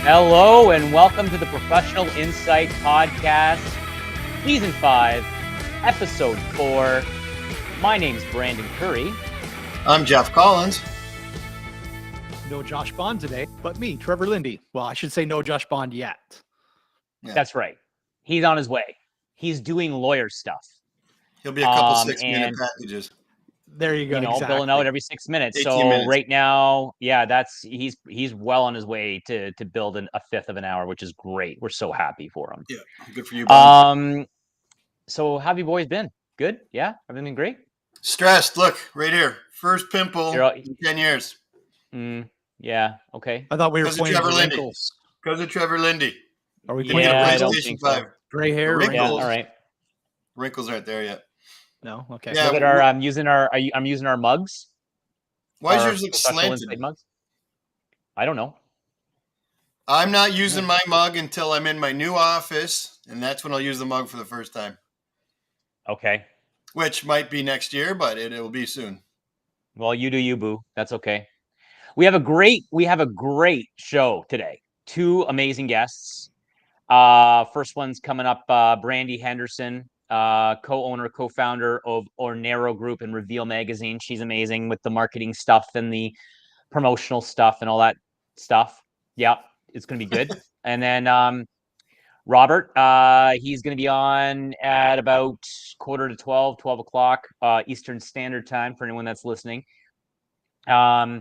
Hello and welcome to the Professional Insight Podcast, Season 5, Episode 4. My name's Brandon Curry. I'm Jeff Collins. No Josh Bond today, but me, Trevor Lindy. Well, I should say no Josh Bond yet. Yeah. That's right. He's on his way. He's doing lawyer stuff. He'll be a couple 6-minute packages. There you go. Exactly. Billing out every 6 minutes. So minutes. Right now, he's well on his way to build a fifth of an hour, which is great. We're so happy for him. Yeah, good for you, Bondo. So how have you boys been? Good? Yeah? Everything great? Stressed. Look, right here. First pimple in 10 years. Yeah, okay. I thought we were playing Trevor Lindy. wrinkles. Because of Trevor Lindy. Are we playing PlayStation 5? Gray hair? Wrinkles. Yeah, all right. Wrinkles aren't there yet. No? Okay. Yeah, look at our I'm using our mugs. Why is yours look slanted? Mugs? I don't know. I'm not using my mug until I'm in my new office, and that's when I'll use the mug for the first time. Okay. Which might be next year, but it will be soon. Well, you do you, boo. That's okay. We have a great show today. Two amazing guests. First one's coming up, Brandy Henderson, co-owner, co-founder of Owerna Group and Reveal Magazine. She's amazing with the marketing stuff and the promotional stuff and all that stuff. Yeah, it's going to be good. And then Robert, he's going to be on at about 11:45, 12 o'clock Eastern Standard Time for anyone that's listening. He's a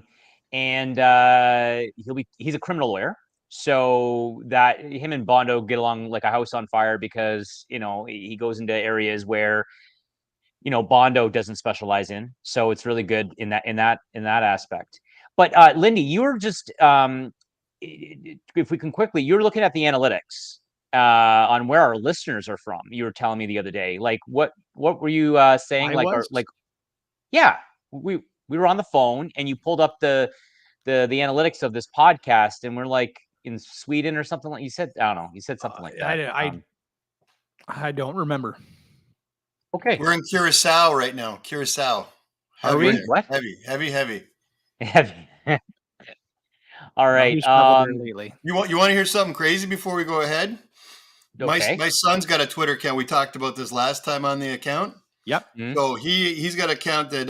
criminal lawyer. So that him and Bondo get along like a house on fire because, he goes into areas where, Bondo doesn't specialize in. So it's really good in that aspect. But Lindy, you were just, if we can quickly, you're looking at the analytics on where our listeners are from. You were telling me the other day, like what were you saying? We were on the phone and you pulled up the analytics of this podcast and we're like, in Sweden or something like you said. I don't know. You said something like that. I don't remember. Okay. We're in Curacao right now. Curacao. Are we? What? Heavy. All right. You want to hear something crazy before we go ahead? Okay. My son's got a Twitter account. We talked about this last time on the account. Yep. Mm-hmm. So he's got an account that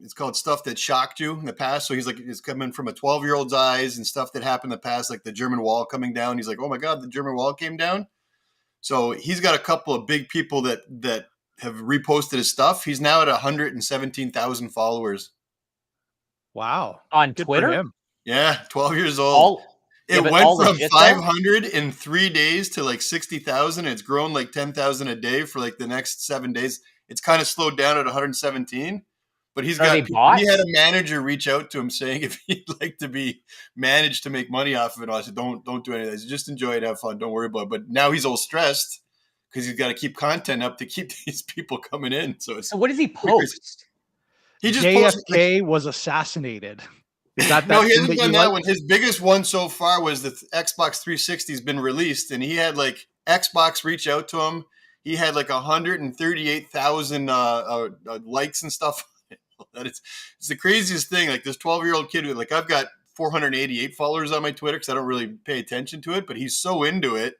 it's called Stuff That Shocked You in the Past. So it's coming from a 12-year-old's eyes and stuff that happened in the past, like the German Wall coming down. He's like, oh my God, the German Wall came down. So he's got a couple of big people that have reposted his stuff. He's now at 117,000 followers. Wow. On Good Twitter? Yeah, 12 years old. It went from 500 in 3 days to like 60,000. It's grown like 10,000 a day for like the next 7 days. It's kind of slowed down at 117, but he had a manager reach out to him saying if he'd like to be managed to make money off of it. I said, don't do any of that. Just enjoy it, have fun. Don't worry about it. But now he's all stressed because he's got to keep content up to keep these people coming in. So what does he post? He just JFK was assassinated. Is that no, he hasn't done that one. His biggest one so far was the Xbox 360 has been released, and he had like Xbox reach out to him. He had like 138,000 likes and stuff. It's the craziest thing. Like this 12-year-old kid, like I've got 488 followers on my Twitter because I don't really pay attention to it, but he's so into it.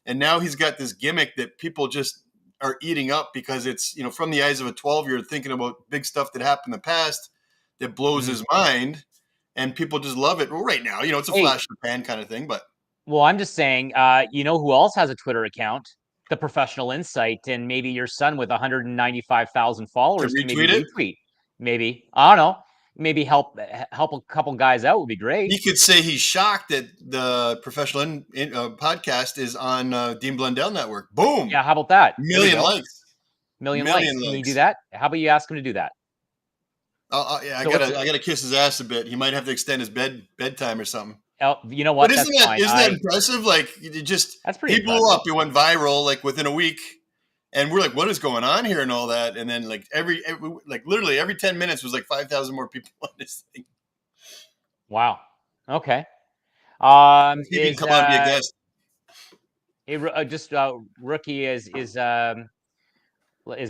And now he's got this gimmick that people just are eating up because it's, from the eyes of a 12-year-old thinking about big stuff that happened in the past that blows his mind. And people just love it. Well, right now, it's a flash in the pan kind of thing. But I'm just saying, who else has a Twitter account? The Professional Insight, and maybe your son with 195,000 followers to retweet. Maybe I don't know. Maybe help a couple guys out would be great. He could say he's shocked that the Professional podcast is on Dean Blundell Network. Boom! Yeah, how about that? Million likes. Million likes. Can you do that? How about you ask him to do that? Yeah, I gotta kiss his ass a bit. He might have to extend his bedtime or something. Oh, you know what? But isn't that impressive? Like, that's pretty. He blew up. He went viral like within a week, and we're like, "What is going on here?" and all that. And then like literally every 10 minutes was like 5,000 more people on this thing. Wow. Okay. He can come on and be a guest. Rookie is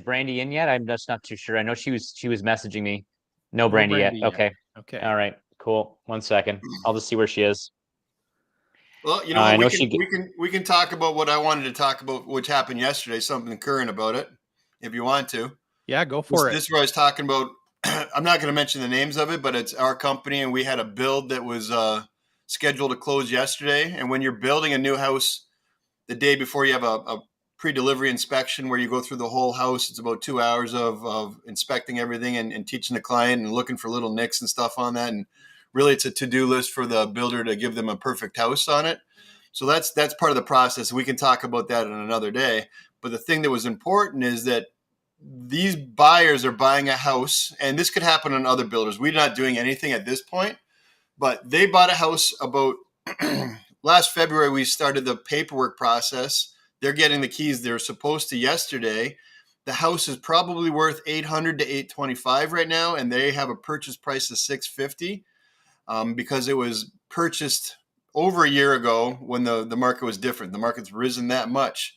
Brandy in yet? I'm just not too sure. I know she was messaging me. No Brandy yet. Okay. Okay. All right. Cool. 1 second. I'll just see where she is. Well, you I know, know we can talk about what I wanted to talk about, which happened yesterday. Something current about it, if you want to. Yeah, go This, for this it. is where I was talking about. I'm not going to mention the names of it, but it's our company, and we had a build that was scheduled to close yesterday. And when you're building a new house, the day before you have a pre-delivery inspection where you go through the whole house. It's about 2 hours of inspecting everything and teaching the client and looking for little nicks and stuff on that. And really, it's a to-do list for the builder to give them a perfect house on it. So that's part of the process. We can talk about that in another day. But the thing that was important is that these buyers are buying a house, and this could happen on other builders. We're not doing anything at this point, but they bought a house about last February. We started the paperwork process. They're getting the keys. They're supposed to yesterday. The house is probably worth 800 to 825 right now, and they have a purchase price of 650 because it was purchased over a year ago when the market was different. The market's risen that much.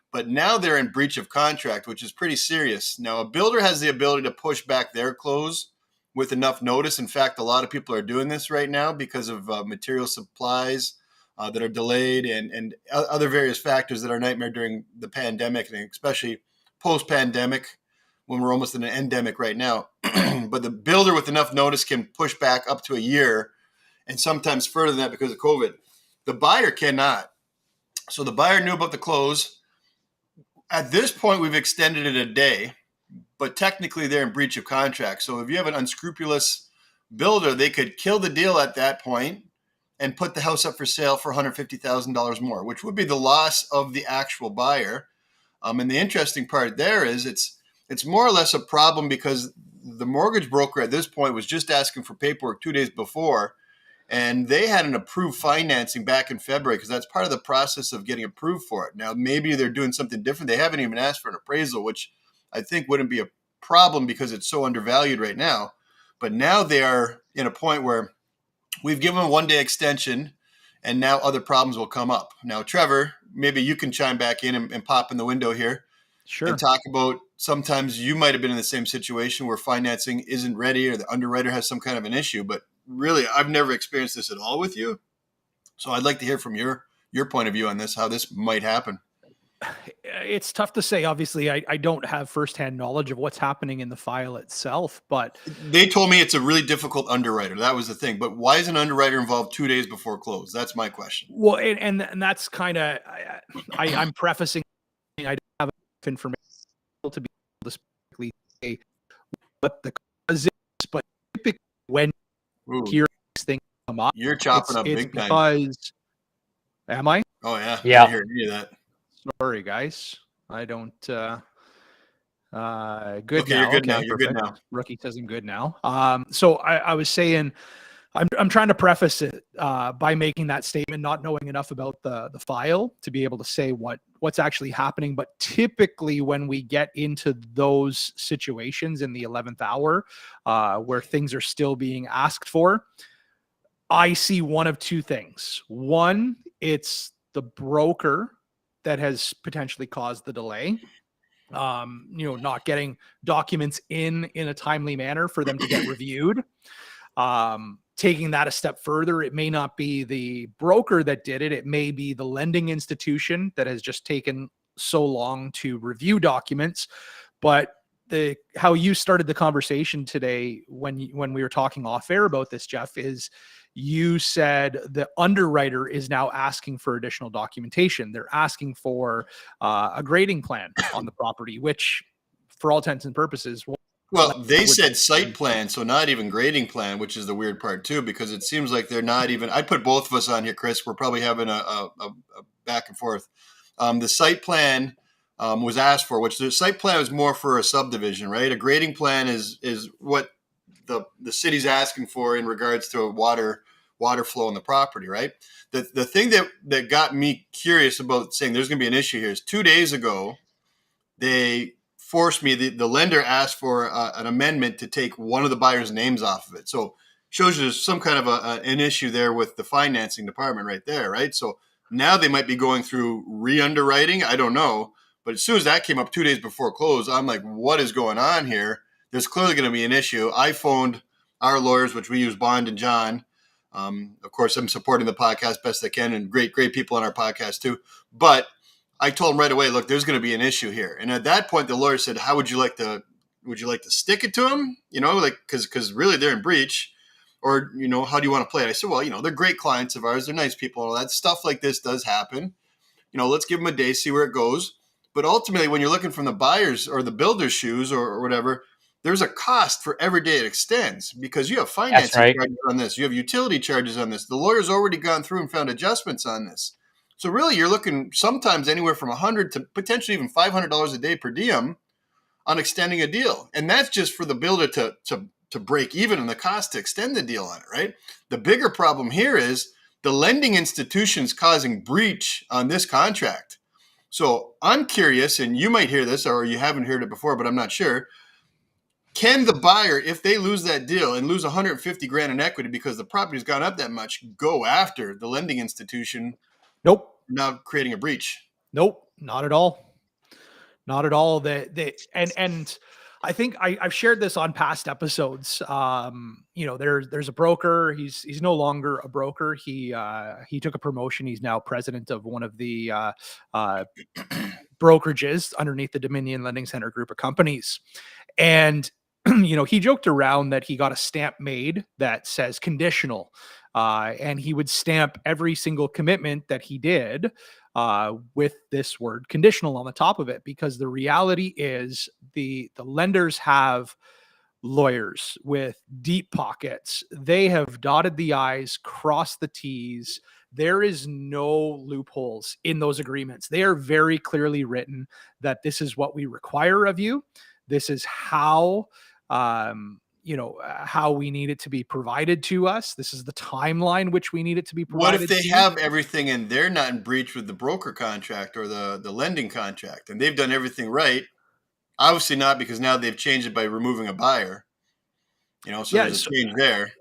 But now they're in breach of contract, which is pretty serious. Now, a builder has the ability to push back their close with enough notice. In fact, a lot of people are doing this right now because of material supplies that are delayed and other various factors that are a nightmare during the pandemic, and especially post-pandemic when we're almost in an endemic right now. But the builder with enough notice can push back up to a year and sometimes further than that because of COVID. The buyer cannot. So the buyer knew about the close. At this point, we've extended it a day, but technically they're in breach of contract. So if you have an unscrupulous builder, they could kill the deal at that point and put the house up for sale for $150,000 more, which would be the loss of the actual buyer. And the interesting part there is it's more or less a problem because the mortgage broker at this point was just asking for paperwork 2 days before, and they had an approved financing back in February because that's part of the process of getting approved for it. Now, maybe they're doing something different. They haven't even asked for an appraisal, which I think wouldn't be a problem because it's so undervalued right now. But now they are in a point where we've given them a 1 day extension, and now other problems will come up. Now, Trevor, maybe you can chime back in and pop in the window here Sure. and talk about sometimes you might have been in the same situation where financing isn't ready or the underwriter has some kind of an issue. But really, I've never experienced this at all with you. So I'd like to hear from your point of view on this, how this might happen. It's tough to say. Obviously, I don't have firsthand knowledge of what's happening in the file itself, but They told me it's a really difficult underwriter. That was the thing. But why is an underwriter involved 2 days before close? That's my question. well, and that's kind of I'm prefacing. I don't have enough information to be able to specifically say what the cause is, but typically when Ooh, you hear these things come up, you're chopping up it's big time. because am I? Oh, yeah. Yeah. I didn't hear any of that. Sorry, guys. I don't. Good Okay, now. you're good now. Okay, You're perfect. good now. Rookie says I'm good now. So I was saying, I'm trying to preface it by making that statement, not knowing enough about the file to be able to say what's actually happening. But typically, when we get into those situations in the 11th hour, where things are still being asked for, I see one of two things. One, it's the broker that has potentially caused the delay. Not getting documents in a timely manner for them to get reviewed. Taking that a step further, it may not be the broker that did it. It may be the lending institution that has just taken so long to review documents. But how you started the conversation today when we were talking off air about this, Jeff, is you said the underwriter is now asking for additional documentation. They're asking for a grading plan on the property, which for all intents and purposes, Well, they said site plan, so not even grading plan, which is the weird part too, because it seems like they're not even. I'd put both of us on here, Chris. We're probably having a back and forth. The site plan was asked for, which the site plan is more for a subdivision, right? A grading plan is what the city's asking for in regards to water flow on the property, right? The thing that got me curious about saying there's going to be an issue here is 2 days ago, they forced me, the lender asked for an amendment to take one of the buyer's names off of it. So shows you there's some kind of an issue there with the financing department right there, right? So now they might be going through re-underwriting. I don't know. But as soon as that came up 2 days before close, I'm like, what is going on here? There's clearly going to be an issue. I phoned our lawyers, which we use, Bond and John. Of course, I'm supporting the podcast best I can, and great people on our podcast too. But I told him right away, look, there's going to be an issue here. And at that point, the lawyer said, how would you like to stick it to him? Because really they're in breach. Or, how do you want to play it? I said, well, they're great clients of ours. They're nice people. All that stuff like this does happen. Let's give them a day, see where it goes. But ultimately, when you're looking from the buyer's or the builder's shoes or whatever, there's a cost for every day it extends, because you have financing charges on this. You have utility charges on this. The lawyer's already gone through and found adjustments on this. So really, you're looking sometimes anywhere from $100 to potentially even $500 a day per diem on extending a deal. And that's just for the builder to break even and the cost to extend the deal on it, right? The bigger problem here is the lending institutions causing breach on this contract. So I'm curious, and you might hear this, or you haven't heard it before, but I'm not sure. Can the buyer, if they lose that deal and lose $150,000 in equity because the property's gone up that much, go after the lending institution? Nope. Now creating a breach? Nope, not at all. Not at all. And I think I've shared this on past episodes. There's a broker. He's no longer a broker. He took a promotion. He's now president of one of the brokerages underneath the Dominion Lending Center group of companies. And he joked around that he got a stamp made that says conditional, and he would stamp every single commitment that he did with this word conditional on the top of it, because the reality is the lenders have lawyers with deep pockets. They have dotted the I's, crossed the T's. There is no loopholes in those agreements. They are very clearly written that this is what we require of you. This is how how we need it to be provided to us. This is the timeline which we need it to be provided. What if they have everything and they're not in breach with the broker contract or the lending contract, and they've done everything right? Obviously not, because now they've changed it by removing a buyer. There's a change there.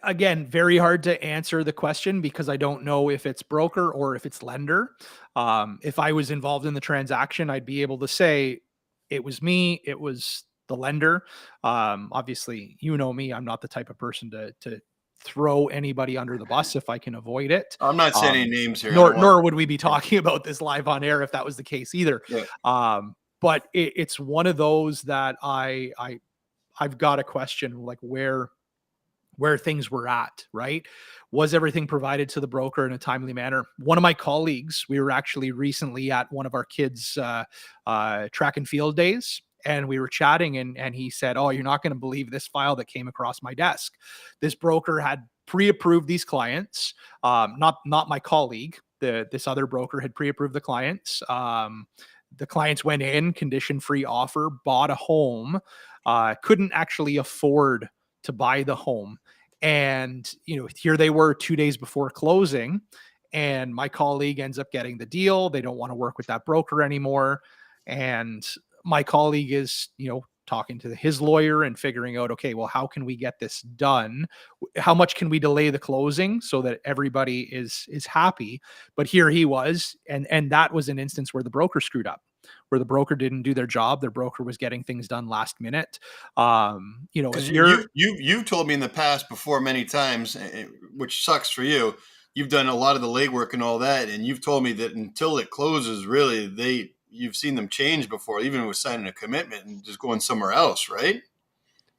Again, very hard to answer the question, because I don't know if it's broker or if it's lender. If I was involved in the transaction, I'd be able to say it was me, it was the lender. Obviously, me, I'm not the type of person to throw anybody under the bus if I can avoid it. I'm not saying any names here. Nor would we be talking about this live on air if that was the case either. Yeah. But it's one of those that I've got a question, like where things were at, right? Was everything provided to the broker in a timely manner? One of my colleagues, we were actually recently at one of our kids' track and field days, and we were chatting, and he said, "Oh, you're not going to believe this file that came across my desk. This broker had pre-approved these clients. Not my colleague. This other broker had pre-approved the clients. The clients went in, condition-free offer, bought a home, couldn't actually afford to buy the home. And, here they were 2 days before closing, and my colleague ends up getting the deal. They don't want to work with that broker anymore. And my colleague is, talking to his lawyer and figuring out, okay, well, how can we get this done? How much can we delay the closing so that everybody is happy? But here he was, and that was an instance where the broker screwed up, where the broker didn't do their job. Their broker was getting things done last minute. You've told me in the past before many times, which sucks for you. You've done a lot of the legwork and all that, and you've told me that until it closes, really, you've seen them change before, even with signing a commitment and just going somewhere else, right?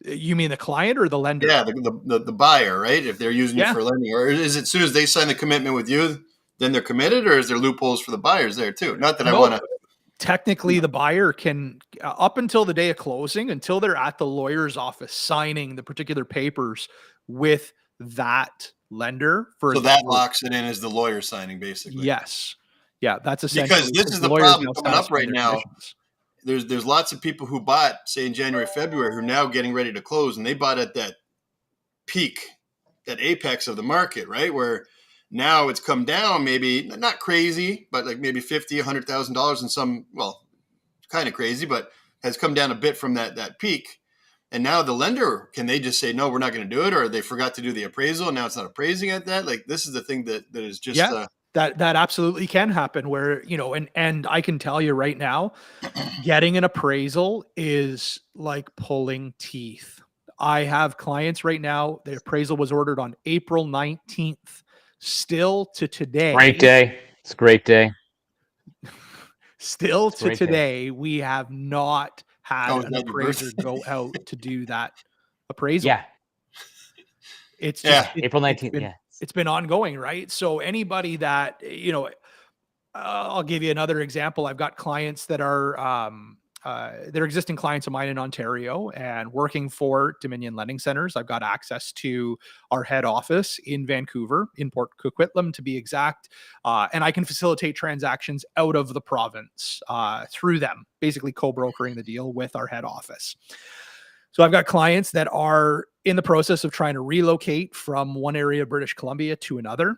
You mean the client or the lender? Yeah, the buyer, right? If they're using you for lending, or is it as soon as they sign the commitment with you, then they're committed, or is there loopholes for the buyers there too? Not that I want to. Technically, the buyer can, up until the day of closing, until they're at the lawyer's office signing the particular papers with that lender. So that locks it in as the lawyer signing, basically. Yes. Yeah, that's essentially, because this is the problem coming up right now. There's lots of people who bought, say, in January, February, who are now getting ready to close, and they bought at that peak, that apex of the market, right? Where now it's come down, maybe not crazy, but like maybe $50,000, $100,000 in some, well, kind of crazy, but has come down a bit from that peak. And now the lender, can they just say, no, we're not going to do it? Or they forgot to do the appraisal and now it's not appraising at that? Like, this is the thing that is just... That absolutely can happen, where, and I can tell you right now, getting an appraisal is like pulling teeth. I have clients right now. The appraisal was ordered on April 19th. Still to today. Great day. It's a great day. Still It's a to great day. today, we have not had Oh, is an that your appraiser birthday? go out to do that appraisal. Yeah. It's Yeah. just April 19th. Yeah. it's been ongoing, right? So anybody that, I'll give you another example. I've got clients that are they're existing clients of mine in Ontario and working for Dominion Lending Centers. I've got access to our head office in Vancouver, in Port Coquitlam to be exact, and I can facilitate transactions out of the province through them, basically co-brokering the deal with our head office. So I've got clients that are in the process of trying to relocate from one area of British Columbia to another.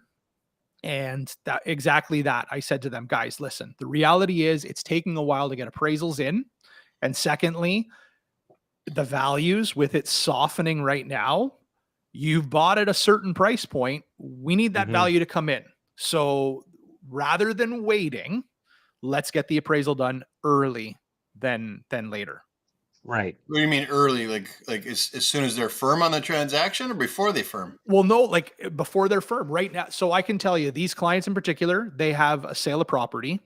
And exactly that. I said to them, guys, listen, the reality is it's taking a while to get appraisals in. And secondly, the values with it softening right now, you've bought at a certain price point. We need that value to come in. So rather than waiting, let's get the appraisal done early than later. Right. What do you mean early? Like as soon as they're firm on the transaction or before they firm? Well, no, like before they're firm right now. So I can tell you these clients in particular, they have a sale of property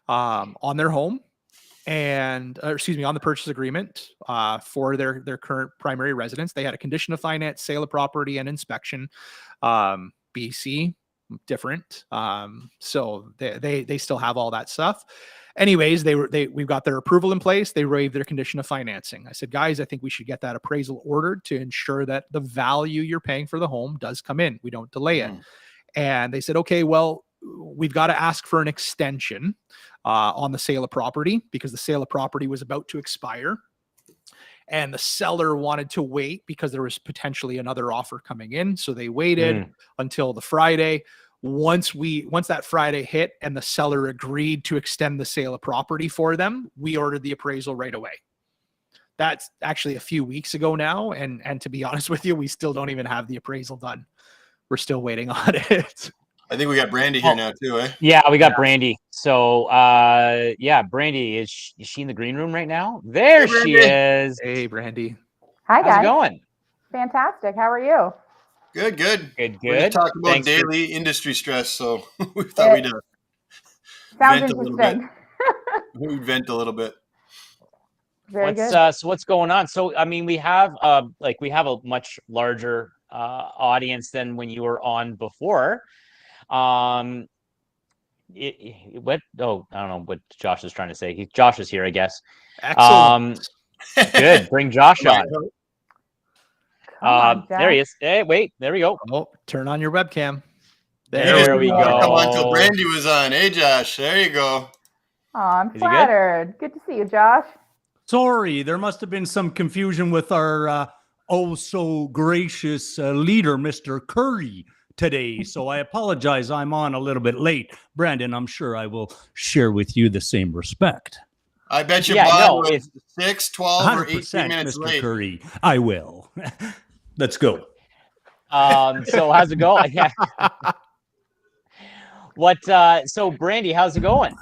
on their home and on the purchase agreement for their current primary residence. They had a condition of finance, sale of property, and inspection. BC, different. So they still have all that stuff. Anyways, we've got their approval in place. They waived their condition of financing. I said, guys, I think we should get that appraisal ordered to ensure that the value you're paying for the home does come in. We don't delay it. And they said, okay, well, we've got to ask for an extension on the sale of property because the sale of property was about to expire. And the seller wanted to wait because there was potentially another offer coming in. So they waited until the Friday. Once that Friday hit and the seller agreed to extend the sale of property for them, we ordered the appraisal right away. That's actually a few weeks ago now. And to be honest with you, we still don't even have the appraisal done. We're still waiting on it. I think we got Brandy here now too, eh? Yeah, we got Brandy. So, Brandy, is she in the green room right now? There she is. Hey, Brandy. Hi, guys. How's it going? Fantastic. How are you? Good. Good. We're just talking about Thanks daily industry stress, so we thought we'd Sounds vent a little bit. interesting. We'd vent a little bit. Very good. So what's going on? So, I mean, we have a much larger audience than when you were on before. I don't know what Josh is trying to say. Josh is here, I guess. Excellent. Good. Bring Josh on. On, there he is. Hey, wait. There we go. Oh, turn on your webcam. There we go. Come on till Brandy was on. Hey, Josh. There you go. Oh, I'm flattered. Good to see you, Josh. Sorry, there must have been some confusion with our so gracious leader, Mr. Curry, today. So I apologize. I'm on a little bit late. Brandon, I'm sure I will share with you the same respect. I bet you was 6, 12, or 18 minutes Mr. late. Curry, I will. Let's go. So how's it going? Yeah. So Brandy, how's it going?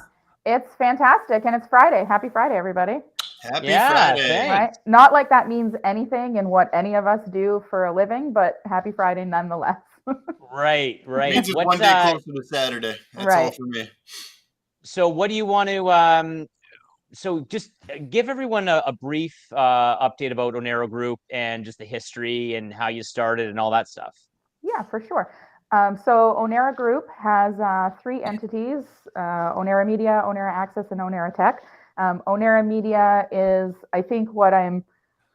It's fantastic, and it's Friday. Happy Friday, everybody. Happy Friday. Thanks. Right? Not like that means anything in what any of us do for a living, but happy Friday nonetheless. Right. It means it's one day closer to Saturday. That's all for me. So what do you want to so just give everyone a brief update about Owerna Group and just the history and how you started and all that stuff. Yeah, for sure. So Owerna Group has 3 entities, Owerna Media, Owerna Access, and Owerna Tech. Owerna Media is, I think, what I'm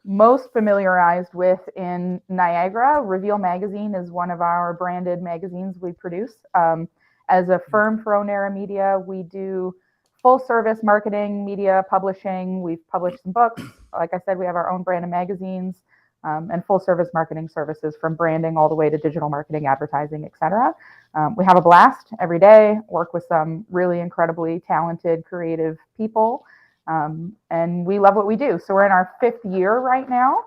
most familiarized with in Niagara. Reveal Magazine is one of our branded magazines we produce. As a firm for Owerna Media, we do full service marketing, media publishing. We've published some books. Like I said, we have our own brand of magazines and full service marketing services from branding all the way to digital marketing, advertising, etc. We have a blast every day, work with some really incredibly talented, creative people. And we love what we do. So we're in our 5th year right now.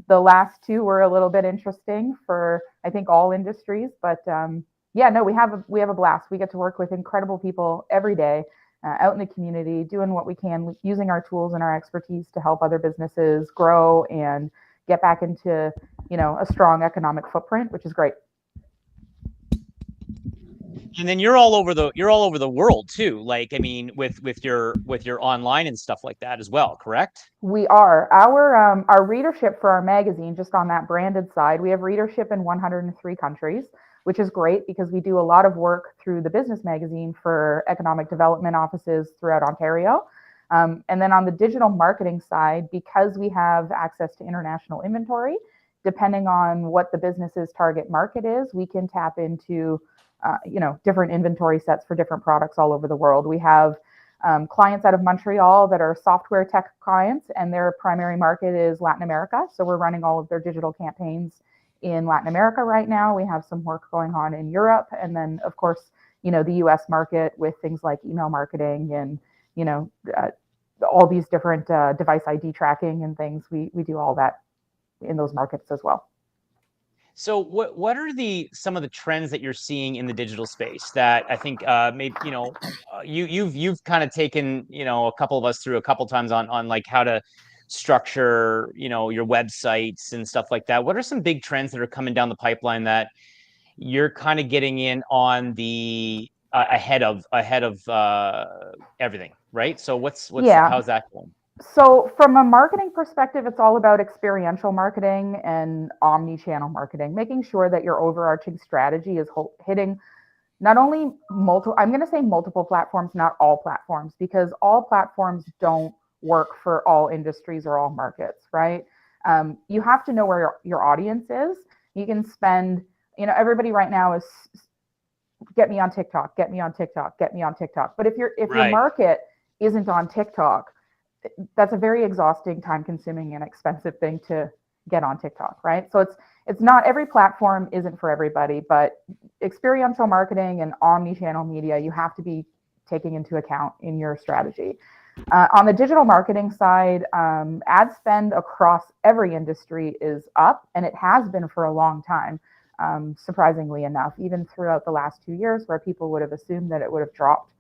The last 2 were a little bit interesting for, I think, all industries, but we have a blast. We get to work with incredible people every day out in the community, doing what we can, using our tools and our expertise to help other businesses grow and get back into, a strong economic footprint, which is great. And then you're all over the world too. Like, I mean, with your online and stuff like that as well, correct? We are. Our readership for our magazine, just on that branded side, we have readership in 103 countries, which is great because we do a lot of work through the business magazine for economic development offices throughout Ontario. And then on the digital marketing side, because we have access to international inventory, depending on what the business's target market is, we can tap into different inventory sets for different products all over the world. We have clients out of Montreal that are software tech clients, and their primary market is Latin America. So we're running all of their digital campaigns in Latin America right now. We have some work going on in Europe. And then, of course, the US market with things like email marketing and, all these different device ID tracking and things. We do all that in those markets as well. So what are some of the trends that you're seeing in the digital space that I think maybe you've kind of taken a couple of us through a couple times on like how to structure your websites and stuff like that. What are some big trends that are coming down the pipeline that you're kind of getting in on the ahead of everything, right? So how's that going? So from a marketing perspective, it's all about experiential marketing and omni-channel marketing, making sure that your overarching strategy is hitting not only multiple platforms, not all platforms, because all platforms don't work for all industries or all markets, right? You have to know where your audience is. You can spend, everybody right now is get me on TikTok, get me on TikTok, get me on TikTok. But if your market isn't on TikTok, that's a very exhausting, time-consuming, and expensive thing to get on TikTok, right? So it's not, every platform isn't for everybody, but experiential marketing and omni-channel media, you have to be taking into account in your strategy. On the digital marketing side, ad spend across every industry is up, and it has been for a long time, surprisingly enough, even throughout the last 2 years where people would have assumed that it would have dropped.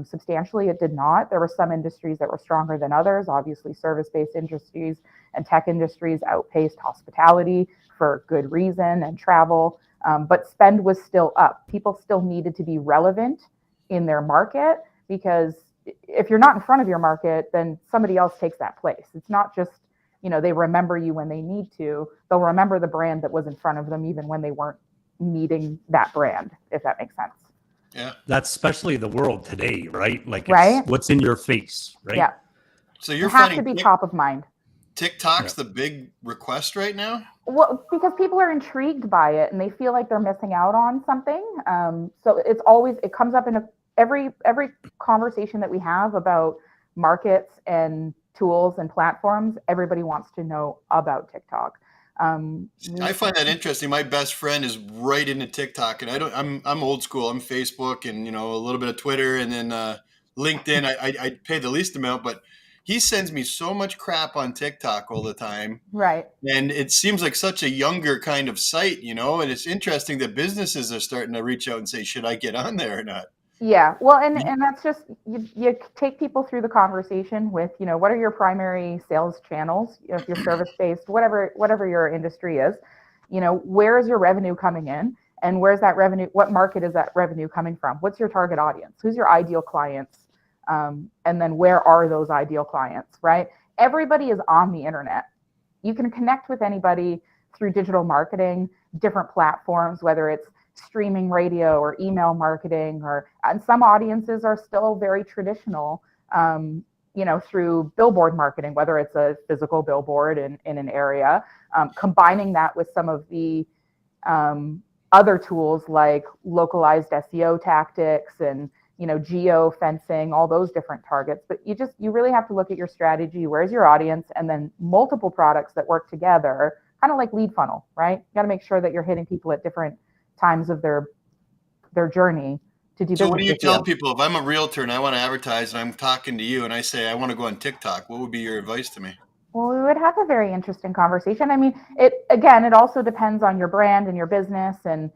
Substantially, it did not. There were some industries that were stronger than others. Obviously, service-based industries and tech industries outpaced hospitality for good reason and travel, but spend was still up. People still needed to be relevant in their market because if you're not in front of your market, then somebody else takes that place. It's not just, they remember you when they need to. They'll remember the brand that was in front of them even when they weren't needing that brand, if that makes sense. Yeah. That's especially the world today, right? Like, right? What's in your face, right? Yeah. So you have to be top of mind. TikTok's the big request right now? Well, because people are intrigued by it and they feel like they're missing out on something. So it comes up in every conversation that we have about markets and tools and platforms. Everybody wants to know about TikTok. I find that interesting. My best friend is right into TikTok, and I'm old school. I'm Facebook and a little bit of Twitter, and then LinkedIn. I pay the least amount, but he sends me so much crap on TikTok all the time. Right. And it seems like such a younger kind of site, and it's interesting that businesses are starting to reach out and say, should I get on there or not? Yeah, well, and that's just, you take people through the conversation with, what are your primary sales channels, if you're service-based, whatever your industry is, where is your revenue coming in, and where's that revenue, what market is that revenue coming from? What's your target audience? Who's your ideal clients? And then where are those ideal clients, right? Everybody is on the internet. You can connect with anybody through digital marketing, different platforms, whether it's streaming radio or email marketing, and some audiences are still very traditional, through billboard marketing, whether it's a physical billboard in an area, combining that with some of the other tools like localized SEO tactics and geo fencing, all those different targets. But you really have to look at your strategy, where's your audience, and then multiple products that work together, kind of like lead funnel, right? You got to make sure that you're hitting people at different times of their journey to do business. So what do you tell people if I'm a realtor and I want to advertise and I'm talking to you and I say I want to go on TikTok? What would be your advice to me? Well, we would have a very interesting conversation. I mean, it also depends on your brand and your business, and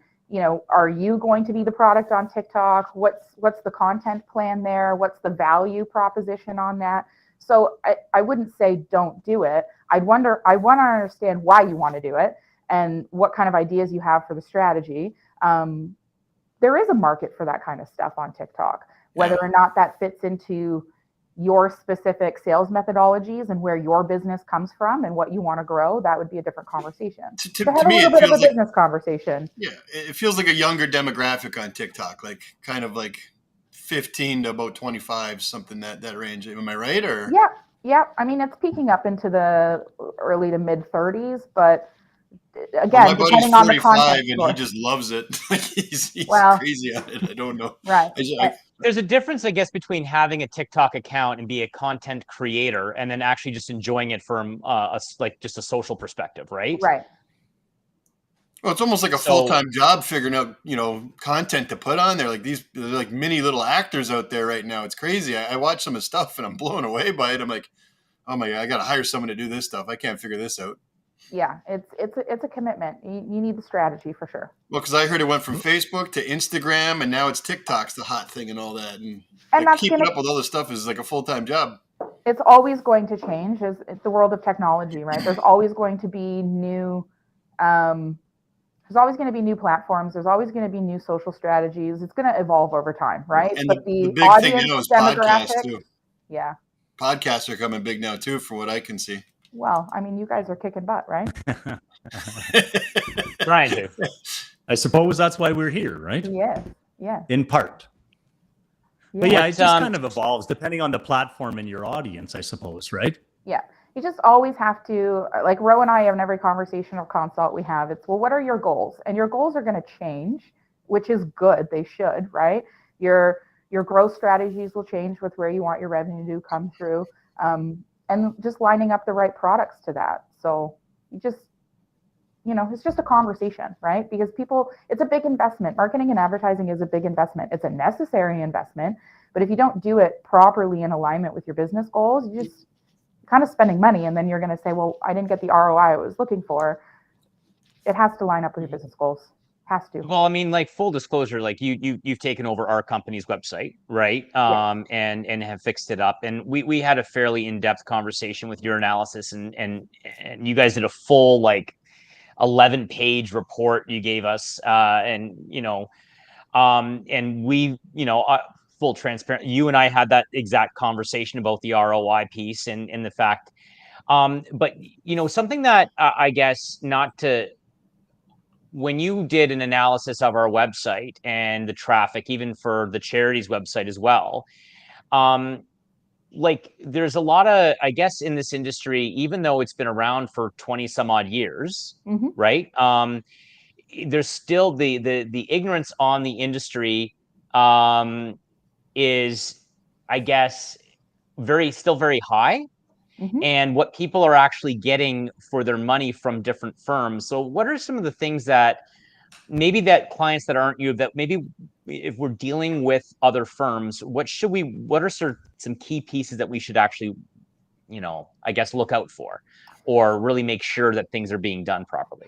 are you going to be the product on TikTok? What's the content plan there? What's the value proposition on that? So I wouldn't say don't do it. I want to understand why you want to do it and what kind of ideas you have for the strategy. There is a market for that kind of stuff on TikTok, whether or not that fits into your specific sales methodologies and where your business comes from and what you want to grow. That would be a different conversation. To have me, a little it bit of a feels like, business conversation. yeah, it feels like a younger demographic on TikTok, like kind of like 15 to about 25, something that range. Am I right? Or Yeah. I mean, it's peaking up into the early to mid 30s, but again, well, my buddy's depending on the 45 content. and he just loves it. he's Well, crazy on it. I don't know. Right. There's a difference, I guess, between having a TikTok account and be a content creator and then actually just enjoying it from like just a social perspective, right? Right. Well, it's almost like a full-time job figuring out, content to put on there. Like they're like mini little actors out there right now. It's crazy. I watch some of the stuff and I'm blown away by it. I'm like, oh my God, I got to hire someone to do this stuff. I can't figure this out. Yeah, it's a commitment. You need the strategy for sure. Well, because I heard it went from Facebook to Instagram, and now it's TikTok's the hot thing and all that. And that's keeping up with all this stuff is like a full-time job. It's always going to change. It's the world of technology, right? There's always going to be new. There's always going to be new platforms. There's always going to be new social strategies. It's going to evolve over time, right? And but the big audience thing now is demographic, podcasts too. Yeah. Podcasts are coming big now too, from what I can see. Well, I mean, you guys are kicking butt, right? Trying to. I suppose that's why we're here, right? Yeah. In part. Yeah. But yeah, it just kind of evolves depending on the platform and your audience, I suppose, right? Yeah. You just always have to, like Ro and I have in every conversation or consult we have, it's, well, what are your goals? And your goals are going to change, which is good. They should, right? Your growth strategies will change with where you want your revenue to come through. And just lining up the right products to that. So you just, it's just a conversation, right? Because it's a big investment. Marketing and advertising is a big investment. It's a necessary investment. But if you don't do it properly in alignment with your business goals, you just kind of spending money. And then you're going to say, well, I didn't get the ROI I was looking for. It has to line up with your business goals. Has to. Well, I mean, like full disclosure, like you've taken over our company's website, right? And have fixed it up. And we had a fairly in-depth conversation with your analysis, and you guys did a full 11-page report you gave us, and we full transparent. You and I had that exact conversation about the ROI piece and the fact, but something that I guess not to. When you did an analysis of our website and the traffic, even for the charity's website as well, there's a lot of, I guess, in this industry, even though it's been around for 20 some odd years, right? There's still the ignorance on the industry is, I guess, still very high. And what people are actually getting for their money from different firms. So what are some of the things that maybe that clients that aren't you, that maybe if we're dealing with other firms, what are some key pieces that we should actually, I guess, look out for, or really make sure that things are being done properly?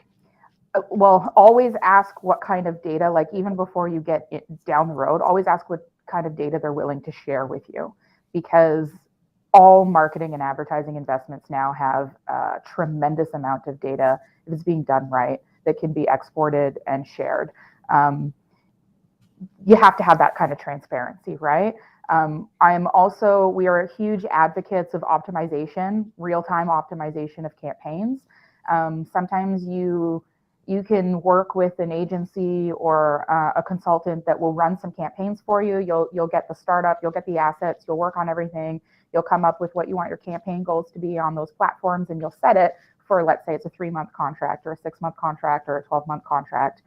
Well, always ask what kind of data, like even before you get it down the road, always ask what kind of data they're willing to share with you, because all marketing and advertising investments now have a tremendous amount of data, if it's being done right, that can be exported and shared. You have to have that kind of transparency, right? We are huge advocates of optimization, real-time optimization of campaigns. Sometimes you can work with an agency or a consultant that will run some campaigns for you. You'll get the startup, you'll get the assets, you'll work on everything. You'll come up with what you want your campaign goals to be on those platforms, and you'll set it for, let's say it's a 3-month contract or a 6-month contract or a 12-month contract.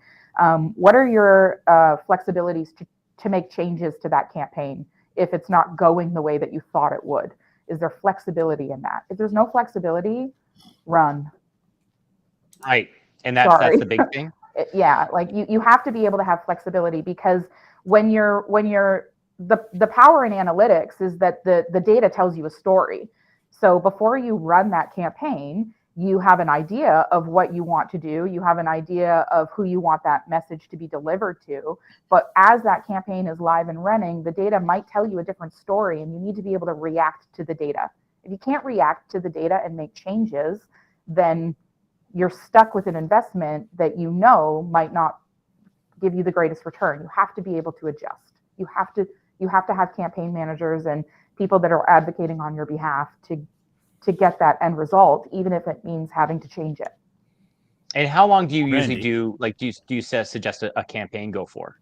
What are your flexibilities to make changes to that campaign if it's not going the way that you thought it would? Is there flexibility in that? If there's no flexibility, run. Right. And that's the big thing. Yeah, you have to be able to have flexibility, because when you're the power in analytics is that the data tells you a story. So before you run that campaign, you have an idea of what you want to do. You have an idea of who you want that message to be delivered to. But as that campaign is live and running, the data might tell you a different story, and you need to be able to react to the data If you can't react to the data and make changes, then you're stuck with an investment that you know might not give you the greatest return. You have to be able to adjust. You have to have campaign managers and people that are advocating on your behalf to get that end result, even if it means having to change it. And how long do you usually Brandy. do? Like, do you suggest a campaign go for?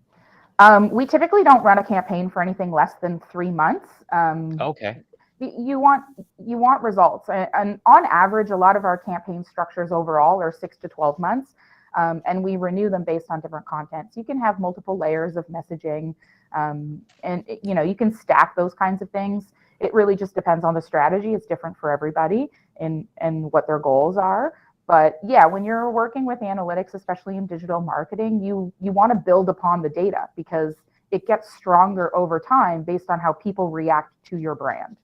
We typically don't run a campaign for anything less than 3 months. Okay. You want results, and on average, a lot of our campaign structures overall are 6 to 12 months, and we renew them based on different content. So you can have multiple layers of messaging, and you can stack those kinds of things. It really just depends on the strategy. It's different for everybody and what their goals are. But yeah, when you're working with analytics, especially in digital marketing, you want to build upon the data because it gets stronger over time based on how people react to your brand.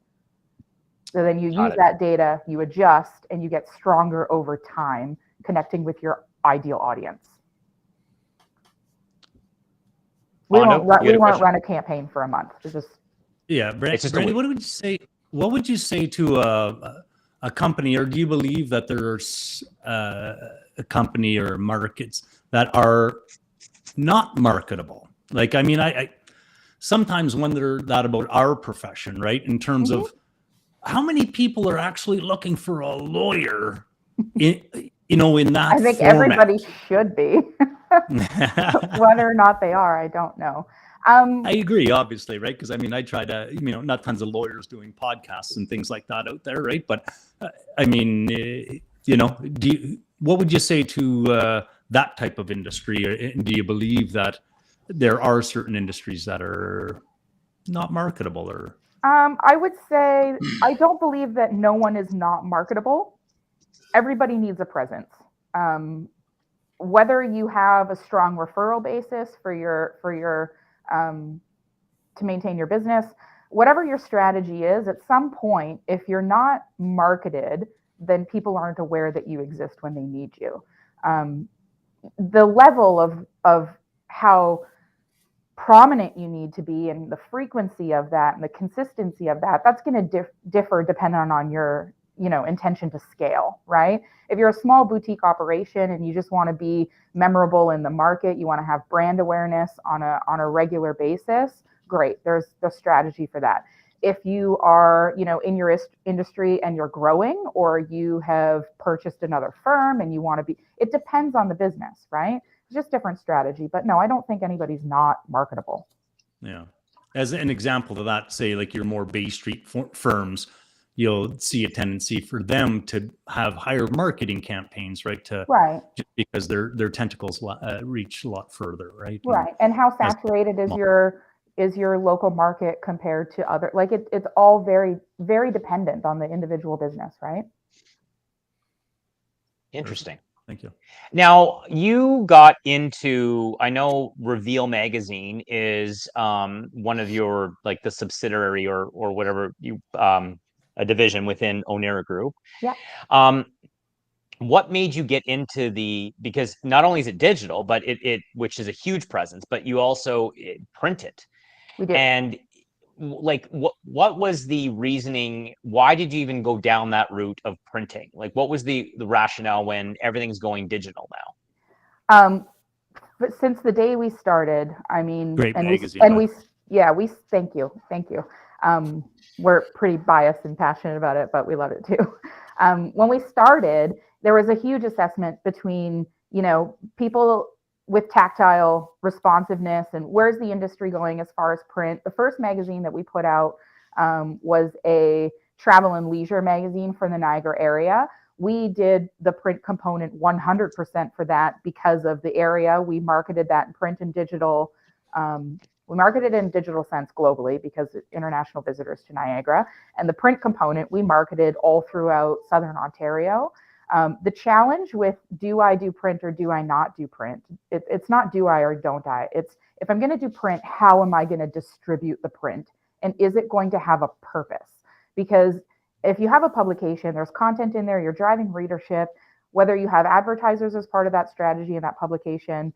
So then you use that data, you adjust, and you get stronger over time, connecting with your ideal audience. We Bondo, won't run a campaign for a month. It's just Brandy, what would you say? What would you say to a company, or do you believe that there's a company or markets that are not marketable? Like, I mean, I sometimes wonder that about our profession, right? In terms of how many people are actually looking for a lawyer in that I think format? everybody should be. Whether or not they are, I don't know. I agree, obviously, right? Because I mean, I try to, not tons of lawyers doing podcasts and things like that out there, right? But I mean, what would you say to that type of industry? Do you believe that there are certain industries that are not marketable, or? I would say I don't believe that no one is not marketable. Everybody needs a presence. Whether you have a strong referral basis for your to maintain your business, whatever your strategy is, at some point, if you're not marketed, then people aren't aware that you exist when they need you. The level of how prominent you need to be and the frequency of that and the consistency of that's going to differ depending on your intention to scale, right? If you're a small boutique operation and you just want to be memorable in the market, you want to have brand awareness on a regular basis, great, there's the strategy for that. If you are in your industry and you're growing, or you have purchased another firm and you want to be, it depends on the business, right? It's just different strategy. But no, I don't think anybody's not marketable. Yeah. As an example of that, say like your more Bay Street firms, you'll see a tendency for them to have higher marketing campaigns, right? Just because their tentacles reach a lot further, right? Right. And how saturated is your local market compared to other? Like it's all very, very dependent on the individual business, right? Interesting. Thank you. Now, you got into, I know Reveal Magazine is one of your, like, the subsidiary or whatever you a division within Owerna Group. Yeah. What made you get into because not only is it digital, but it which is a huge presence, but you also print it. We do. And like, what was the reasoning? Why did you even go down that route of printing? Like, what was the rationale when everything's going digital now? But since the day we started, I mean, great magazine. We thank you. We're pretty biased and passionate about it, but we love it too. When we started, there was a huge assessment between, people with tactile responsiveness and where's the industry going as far as print. The first magazine that we put out was a travel and leisure magazine for the Niagara area. We did the print component 100% for that because of the area. We marketed that in print and digital. We marketed in digital sense globally because international visitors to Niagara. And the print component, we marketed all throughout Southern Ontario. The challenge with do I do print or do I not do print? It's not do I or don't I. It's if I'm going to do print, how am I going to distribute the print? And is it going to have a purpose? Because if you have a publication, there's content in there, you're driving readership, whether you have advertisers as part of that strategy and that publication,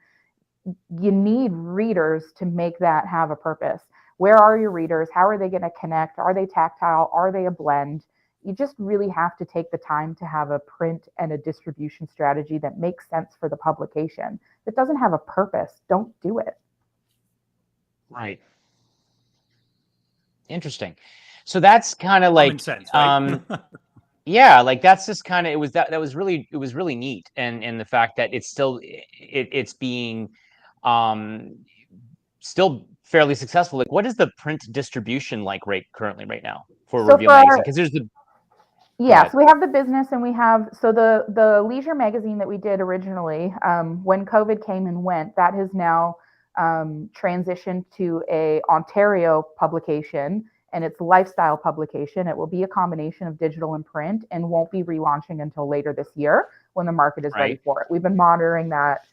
you need readers to make that have a purpose. Where are your readers? How are they going to connect? Are they tactile? Are they a blend? You just really have to take the time to have a print and a distribution strategy that makes sense for the publication. If it doesn't have a purpose, don't do it. Right. Interesting. So that's kind of like Common sense, right? yeah, like that's just kind of it was really neat, and the fact that it's still it's being um still fairly successful. Like, what is the print distribution like currently right now for So Reveal for Magazine? Because there's the so we have the business, and we have the leisure magazine that we did originally. When COVID came and went, that has now transitioned to a Ontario publication, and it's lifestyle publication. It will be a combination of digital and print, and won't be relaunching until later this year when the market is ready for it. We've been monitoring that,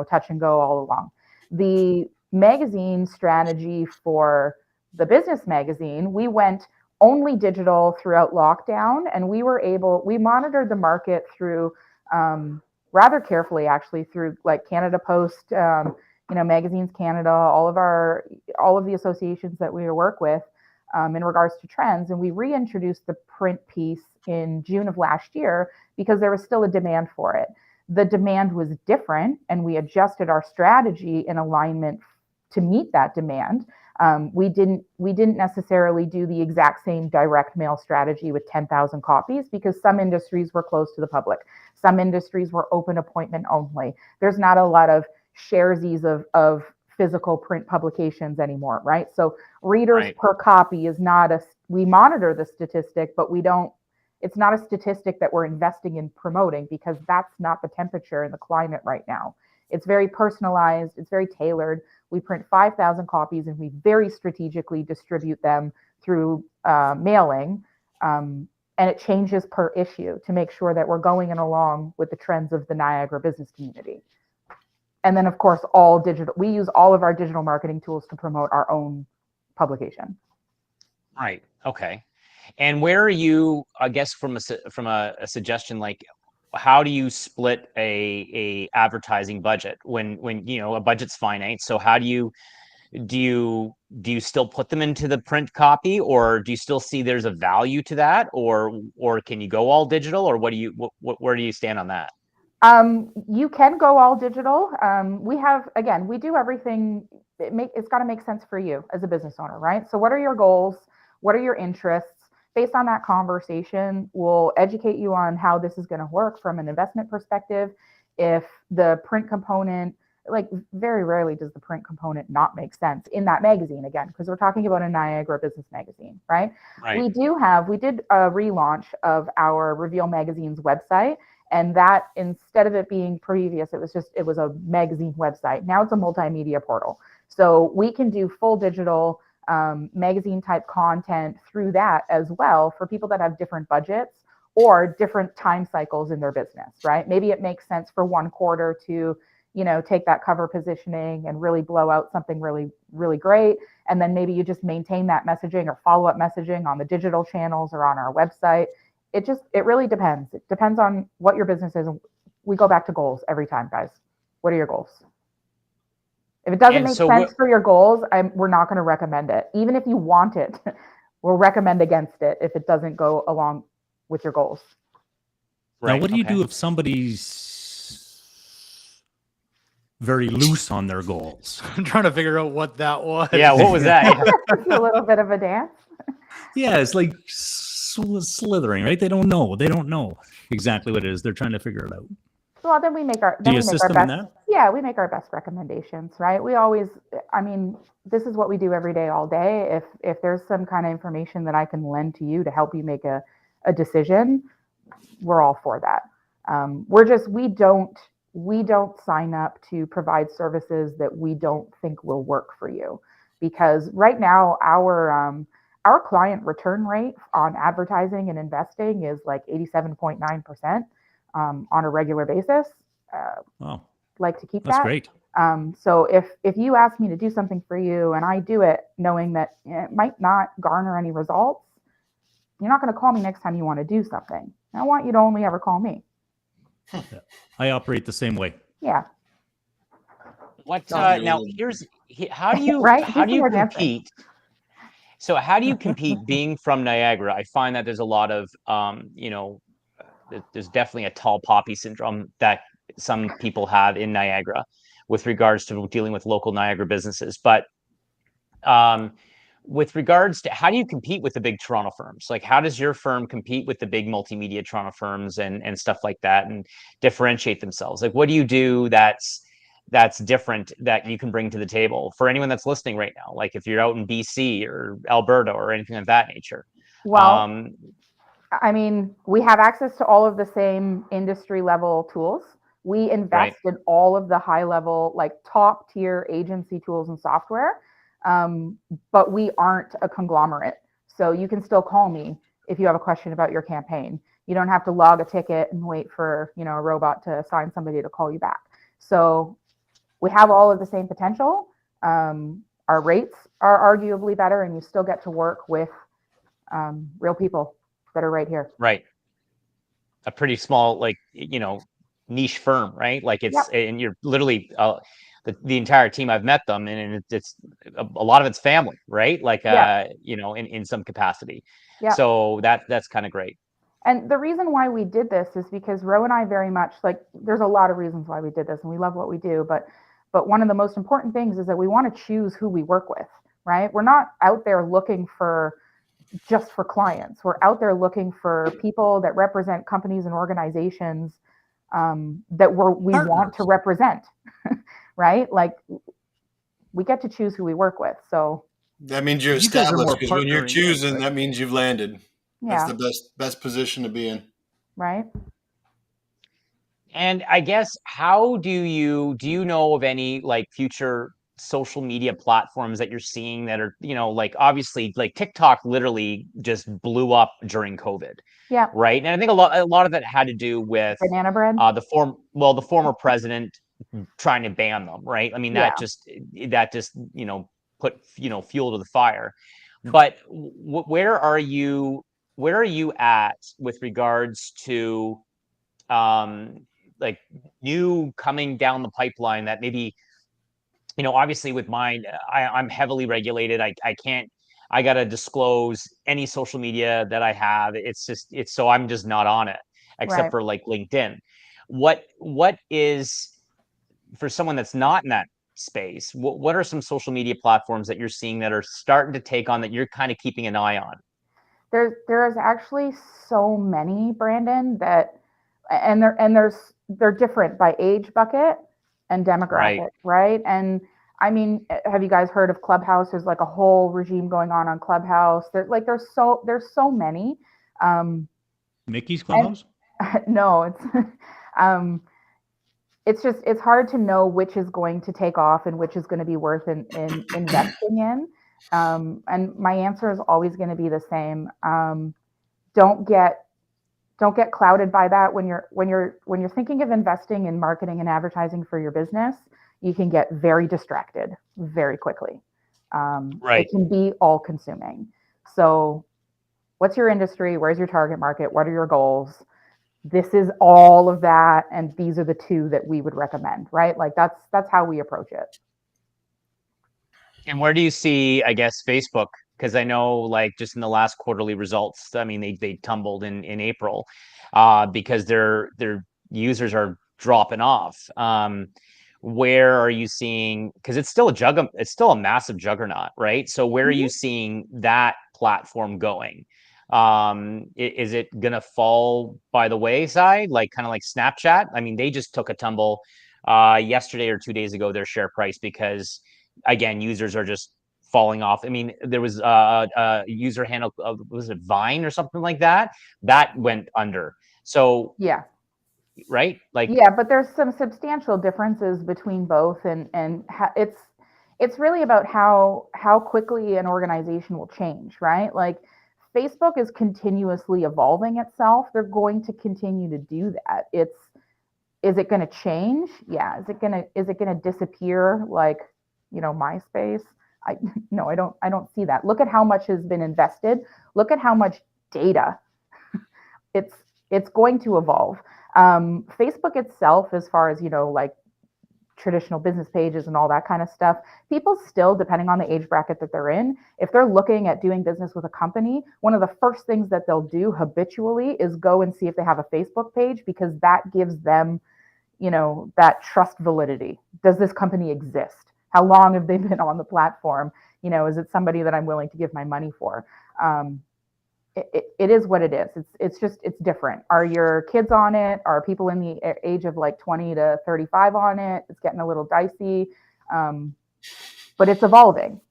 touch and go all along. The magazine strategy for the business magazine, we went only digital throughout lockdown, and we monitored the market through rather carefully, actually, through like Canada Post, Magazines Canada, all of the associations that we work with in regards to trends. And we reintroduced the print piece in June of last year because there was still a demand for it. The demand was different, and we adjusted our strategy in alignment to meet that demand. We didn't necessarily do the exact same direct mail strategy with 10,000 copies, because some industries were closed to the public. Some industries were open appointment only. There's not a lot of sharesies of physical print publications anymore, right? So readers per copy is not we monitor the statistic, but it's not a statistic that we're investing in promoting, because that's not the temperature and the climate right now. It's very personalized. It's very tailored. We print 5,000 copies, and we very strategically distribute them through mailing. And it changes per issue to make sure that we're going along with the trends of the Niagara business community. And then, of course, all digital. We use all of our digital marketing tools to promote our own publication. Right. Okay. And where are you, I guess, from a suggestion, like, how do you split a advertising budget when a budget's finite? So how do you still put them into the print copy, or do you still see there's a value to that, or can you go all digital, or where do you stand on that? You can go all digital. We do everything. It's got to make sense for you as a business owner, right? So what are your goals? What are your interests? Based on that conversation, we'll educate you on how this is going to work from an investment perspective. If the print component, like, very rarely does the print component not make sense in that magazine, again, because we're talking about a Niagara business magazine, right? We did a relaunch of our Reveal Magazine's website, and that, instead of it being previous, it was a magazine website. Now it's a multimedia portal. So we can do full digital magazine type content through that as well, for people that have different budgets or different time cycles in their business, right? Maybe it makes sense for one quarter to, take that cover positioning and really blow out something really, really great. And then maybe you just maintain that messaging or follow-up messaging on the digital channels or on our website. It really depends. It depends on what your business is. We go back to goals every time, guys. What are your goals? If it doesn't make sense for your goals, we're not going to recommend it. Even if you want it, we'll recommend against it if it doesn't go along with your goals. Right. Now, what do you do if somebody's very loose on their goals? I'm trying to figure out what that was. Yeah, what was that? It's a little bit of a dance. Yeah, it's like slithering, right? They don't know exactly what it is. They're trying to figure it out. Well, then we make our best. Yeah, we make our best recommendations, right? We always, this is what we do every day, all day. If there's some kind of information that I can lend to you to help you make a decision, we're all for that. We don't sign up to provide services that we don't think will work for you, because right now our client return rate on advertising and investing is like 87.9%. On a regular basis. Wow. Like to keep That's that. Great. So if you ask me to do something for you and I do it knowing that it might not garner any results, you're not going to call me next time you want to do something. I want you to only ever call me. Yeah. I operate the same way. Yeah. What now? How do you Right? compete? So how do you compete being from Niagara? I find that there's a lot of, there's definitely a tall poppy syndrome that some people have in Niagara with regards to dealing with local Niagara businesses. But um, with regards to how do you compete with the big Toronto firms? Like, how does your firm compete with the big multimedia Toronto firms and stuff like that, and differentiate themselves? Like, what do you do that's different that you can bring to the table for anyone that's listening right now? Like, if you're out in BC or Alberta or anything of that nature. Well, Um, I mean, we have access to all of the same industry level tools. We Right. invest in all of the high level, like top tier agency tools and software. But we aren't a conglomerate. So you can still call me if you have a question about your campaign. You don't have to log a ticket and wait for, a robot to assign somebody to call you back. So we have all of the same potential. Our rates are arguably better, and you still get to work with real people that are right here. Right. A pretty small, like, niche firm, right? Like Yep. and you're literally, the entire team, I've met them, and it's a lot of it's family, right? Like, Yeah. in some capacity. Yeah. So that's kind of great. And the reason why we did this is because Ro and I very much, like, there's a lot of reasons why we did this, and we love what we do, but one of the most important things is that we want to choose who we work with, right? We're not out there looking just for clients. We're out there looking for people that represent companies and organizations that we want to represent, right? Like, we get to choose who we work with. So that means you're You guys are established, more because when you're partnering in, choosing, right? that means you've landed. yeah, That's the best position to be in. right. And I guess, how do you know of any like future social media platforms that you're seeing that are, like, obviously, like TikTok literally just blew up during COVID, Yeah. right? And I think a lot of that had to do with Banana bread. the former president trying to ban them, right? I mean, Yeah. that just put fuel to the fire. But where are you at with regards to like new coming down the pipeline that maybe, obviously with mine, I'm heavily regulated. I can't, I got to disclose any social media that I have. So I'm just not on it, except Right. for like LinkedIn. What is, for someone that's not in that space, what are some social media platforms that you're seeing that are starting to take on, that you're kind of keeping an eye on? There's actually so many, Brandon, and they're different by age bucket and demographic, right? And I mean, have you guys heard of Clubhouse? There's like a whole regime going on Clubhouse. There's so many. Mickey's Clubhouse? No, it's hard to know which is going to take off and which is going to be worth in investing in. And my answer is always going to be the same. Don't get clouded by that. When you're thinking of investing in marketing and advertising for your business, you can get very distracted very quickly. It can be all consuming. So what's your industry? Where's your target market? What are your goals? This is all of that, and these are the two that we would recommend, right? Like, that's how we approach it. And where do you see, I guess, Facebook? Because I know, like, just in the last quarterly results, I mean, they tumbled in April, because their users are dropping off. Where are you seeing? Because it's still a massive juggernaut, right? So where are you seeing that platform going? Is it gonna fall by the wayside, like kind of like Snapchat? I mean, they just took a tumble yesterday or 2 days ago, their share price, because again, users are just falling off. I mean, there was a user handle, was it Vine or something like that, that went under. So Yeah. Right, like, yeah, but there's some substantial differences between both, and it's really about how quickly an organization will change, right? Like, Facebook is continuously evolving itself. They're going to continue to do that. Is it going to change? Yeah. Is it going to disappear like, MySpace? No, I don't see that. Look at how much has been invested. Look at how much data. It's going to evolve. Facebook itself, as far as, like traditional business pages and all that kind of stuff. People still, depending on the age bracket that they're in, if they're looking at doing business with a company, one of the first things that they'll do habitually is go and see if they have a Facebook page, because that gives them, that trust validity. Does this company exist? How long have they been on the platform? Is it somebody that I'm willing to give my money for? It is what it is. It's different. Are your kids on it? Are people in the age of like 20 to 35 on it? It's getting a little dicey, but it's evolving.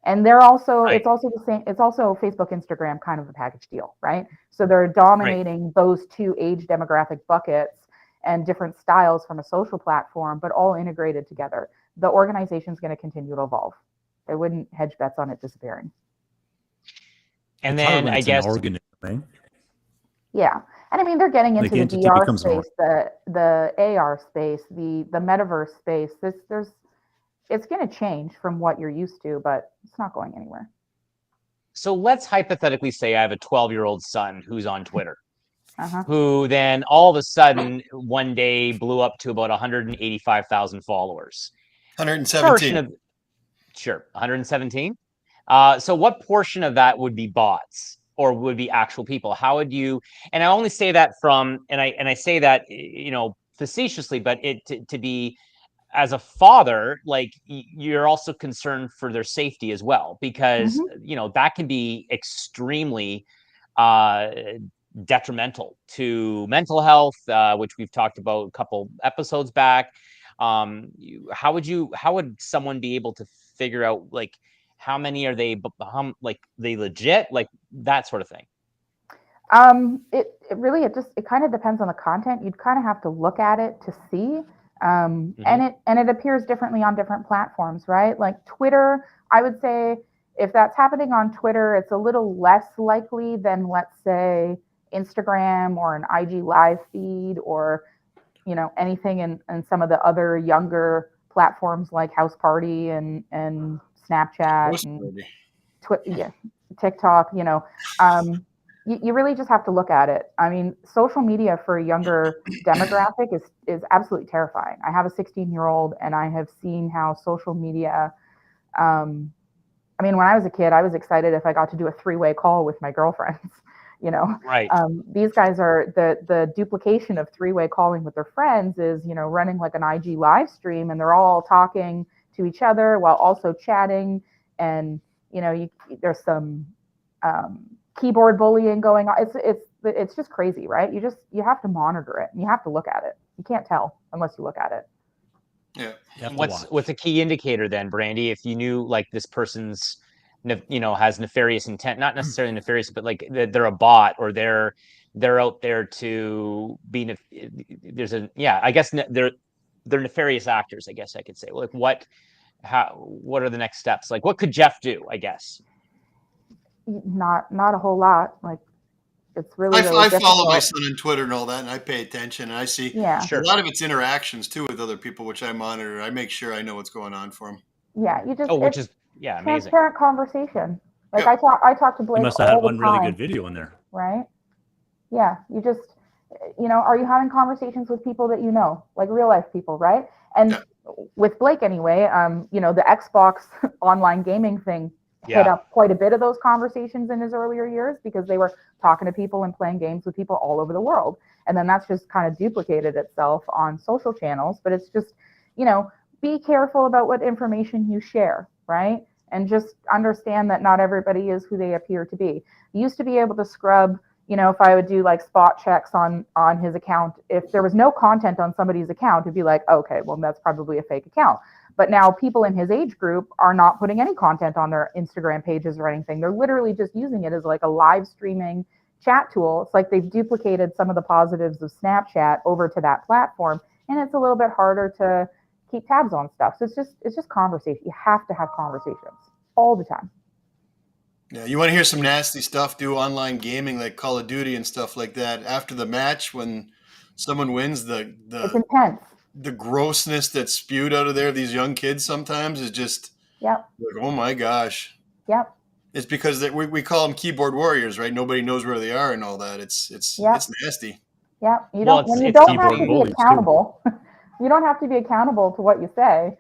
And they're also, Right. it's also the same. It's also Facebook, Instagram, kind of a package deal, right? So they're dominating those two age demographic buckets and different styles from a social platform, but all integrated together. The organization's going to continue to evolve. They wouldn't hedge bets on it disappearing. And It's hard then when I it's guess, an organism, right? Yeah. And I mean, they're getting into Like, the entity VR becomes an space, the AR space, the metaverse space. It's going to change from what you're used to, but it's not going anywhere. so let's hypothetically say I have a 12-year-old son who's on Twitter, Uh-huh. who then all of a sudden one day blew up to about 185,000 followers. 117. Sure, 117. So what portion of that would be bots or would be actual people? How would you? And I only say that and I say that facetiously, but to be, as a father, like, you're also concerned for their safety as well, because Mm-hmm. that can be extremely uh, detrimental to mental health, which we've talked about a couple episodes back. How would someone be able to figure out, like, how many are they, like, they legit, like, that sort of thing? It really, it kind of depends on the content. You'd kind of have to look at it to see. And it appears differently on different platforms, right? Like Twitter, I would say if that's happening on Twitter, it's a little less likely than, let's say, Instagram or an IG live feed, or anything in some of the other younger platforms like House Party and Snapchat and TikTok. You really just have to look at it. I mean, social media for a younger demographic is absolutely terrifying. I have a 16-year-old, and I have seen how social media. I mean, when I was a kid, I was excited if I got to do a 3-way call with my girlfriends. Right. These guys are the duplication of 3-way calling with their friends is running like an IG live stream, and they're all talking to each other while also chatting, and there's some keyboard bullying going on. It's just crazy, right? You have to monitor it, and you have to look at it. You can't tell unless you look at it. Yeah. What's a key indicator then, Brandy, if you knew, like, this person's has nefarious intent, not necessarily nefarious, but like they're a bot, or they're out there to be I guess they're nefarious actors, I guess I could say. Like, what are the next steps? Like, what could Jeff do, I guess? Not a whole lot. Like, it's really I follow my difficult. son on Twitter and all that, and I pay attention, and I see Yeah. a lot of its interactions too with other people, which I monitor. I make sure I know what's going on for him. Yeah, Which is amazing. Transparent conversation. Like, Yeah. I talk to Blake You must have had all the one really time, good video in there. right? Yeah, you just are you having conversations with people that like real life people, right? And with Blake anyway, the Xbox online gaming thing hit up quite a bit of those conversations in his earlier years, because they were talking to people and playing games with people all over the world. And then that's just kind of duplicated itself on social channels. But it's just, be careful about what information you share, right? And just understand that not everybody is who they appear to be. You used to be able to scrub, if I would do like spot checks on his account, if there was no content on somebody's account, it'd be like, okay, well, that's probably a fake account. But now people in his age group are not putting any content on their Instagram pages or anything. They're literally just using it as like a live streaming chat tool. It's like they've duplicated some of the positives of Snapchat over to that platform, and it's a little bit harder to keep tabs on stuff. So it's just conversation. You have to have conversations all the time. Yeah, you want to hear some nasty stuff? Do online gaming like Call of Duty and stuff like that. After the match, when someone wins, it's intense. The grossness that's spewed out of there, these young kids sometimes, is just like, oh my gosh. Yep. It's because we call them keyboard warriors, right? Nobody knows where they are and all that. It's nasty. Yeah, when you Well, don't have to be accountable. You don't have to be accountable to what you say.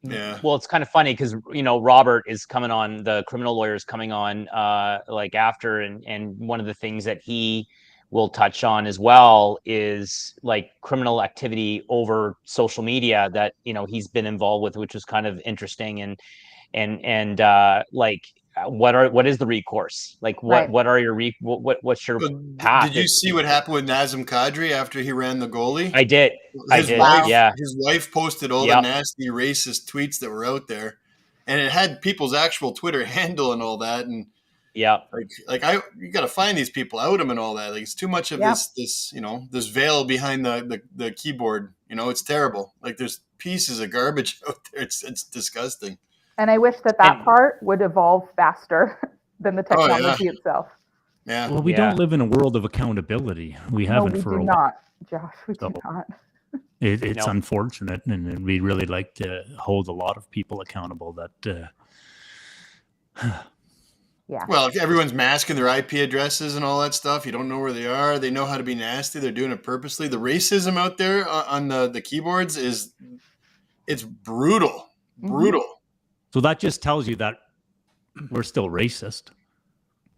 Yeah. Well, it's kind of funny because Robert is coming on, the criminal lawyer is coming on like after, and one of the things that he will touch on as well is like criminal activity over social media that he's been involved with, which was kind of interesting. And like what is the recourse? Like what are your what's your path? Did you see what happened with Nazem Kadri after he ran the goalie? I did. Wow. Yeah. His wife posted all the nasty racist tweets that were out there, and it had people's actual Twitter handle and all that. And yeah, you got to find these people, out them and all that. Like, it's too much of this veil behind the keyboard. It's terrible. Like, there's pieces of garbage out there. It's disgusting. And I wish that part would evolve faster than the technology itself. Yeah. Well, we don't live in a world of accountability. We haven't for a while. Not, Josh. We do not. It's unfortunate, and we'd really like to hold a lot of people accountable that. Yeah. Well, if everyone's masking their IP addresses and all that stuff, you don't know where they are. They know how to be nasty. They're doing it purposely. The racism out there on the keyboards it's brutal. Brutal. So that just tells you that we're still racist,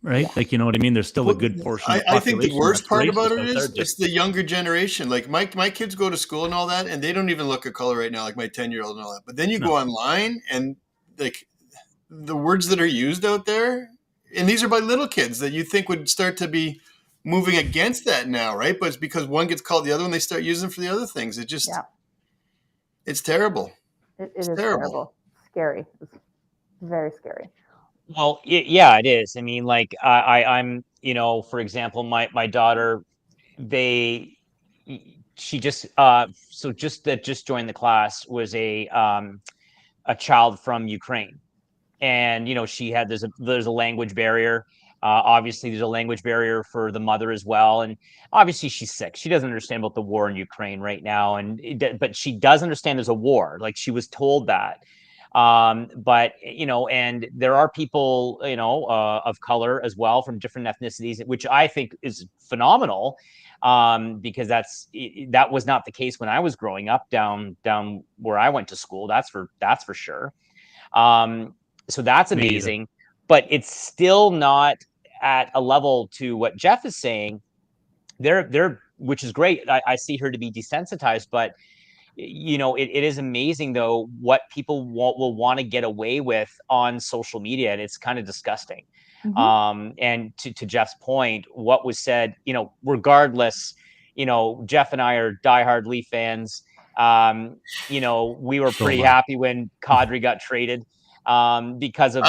right? Like, you know what I mean? There's still a good portion of the population. I think the worst part about it is it's the younger generation. Like, my kids go to school and all that, and they don't even look at color right now, like my 10-year-old and all that. But then you go online, and like the words that are used out there, and these are by little kids that you think would start to be moving against that now, right? But it's because one gets called the other one, they start using them for the other things. It just, it's terrible. It is terrible. Scary. It's very scary. Well, yeah, it is. I mean, like I'm, for example, my daughter, she just just joined the class was a child from Ukraine, and she had there's a language barrier. Obviously, there's a language barrier for the mother as well, and obviously she's sick. She doesn't understand about the war in Ukraine right now, but she does understand there's a war. Like, she was told that. But and there are people of color as well from different ethnicities, which I think is phenomenal, because that was not the case when I was growing up down where I went to school. That's for sure. So that's amazing, but it's still not at a level to what Jeff is saying. They're which is great. I see her to be desensitized, but it is amazing though what people will want to get away with on social media, and it's kind of disgusting. And to Jeff's point, what was said, regardless, Jeff and I are diehard Leaf fans. We were pretty happy when Kadri got traded, because of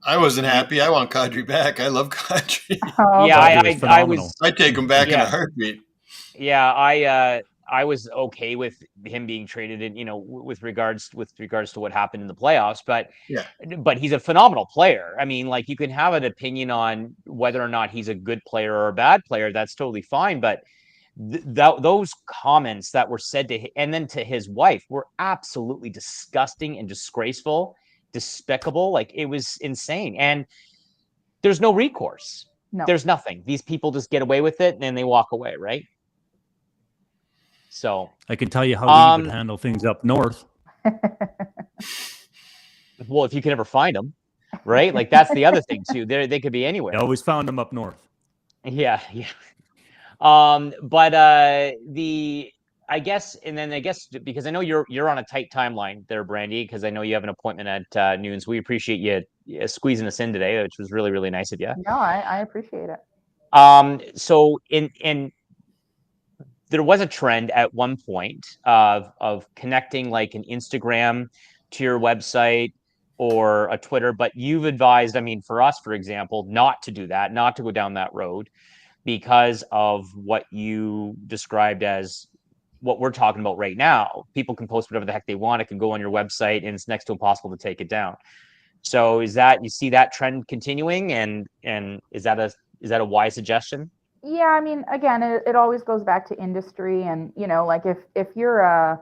I wasn't happy. I want Kadri back. I love Kadri. I'd take him back in a heartbeat. Yeah, I was okay with him being traded, and with regards to what happened in the playoffs. But he's a phenomenal player. I mean, like, you can have an opinion on whether or not he's a good player or a bad player. That's totally fine. But those comments that were said to him and then to his wife were absolutely disgusting and disgraceful, despicable. Like, it was insane. And there's no recourse. No. There's nothing. These people just get away with it and then they walk away, right? So I can tell you how we would handle things up north. Well, if you can ever find them, right? Like, that's the other thing too. They could be anywhere. I always found them up north. Yeah. But I guess because I know you're on a tight timeline there, Brandy, because I know you have an appointment at noon. So we appreciate you squeezing us in today, which was really, really nice of you. No, I appreciate it. So there was a trend at one point of connecting like an Instagram to your website or a Twitter, but you've advised, I mean, for us, for example, not to do that, not to go down that road, because of what you described as what we're talking about right now. People can post whatever the heck they want. It can go on your website, and it's next to impossible to take it down. So you see that trend continuing, and is that a wise suggestion? Yeah, I mean, again, it always goes back to industry, and like if you're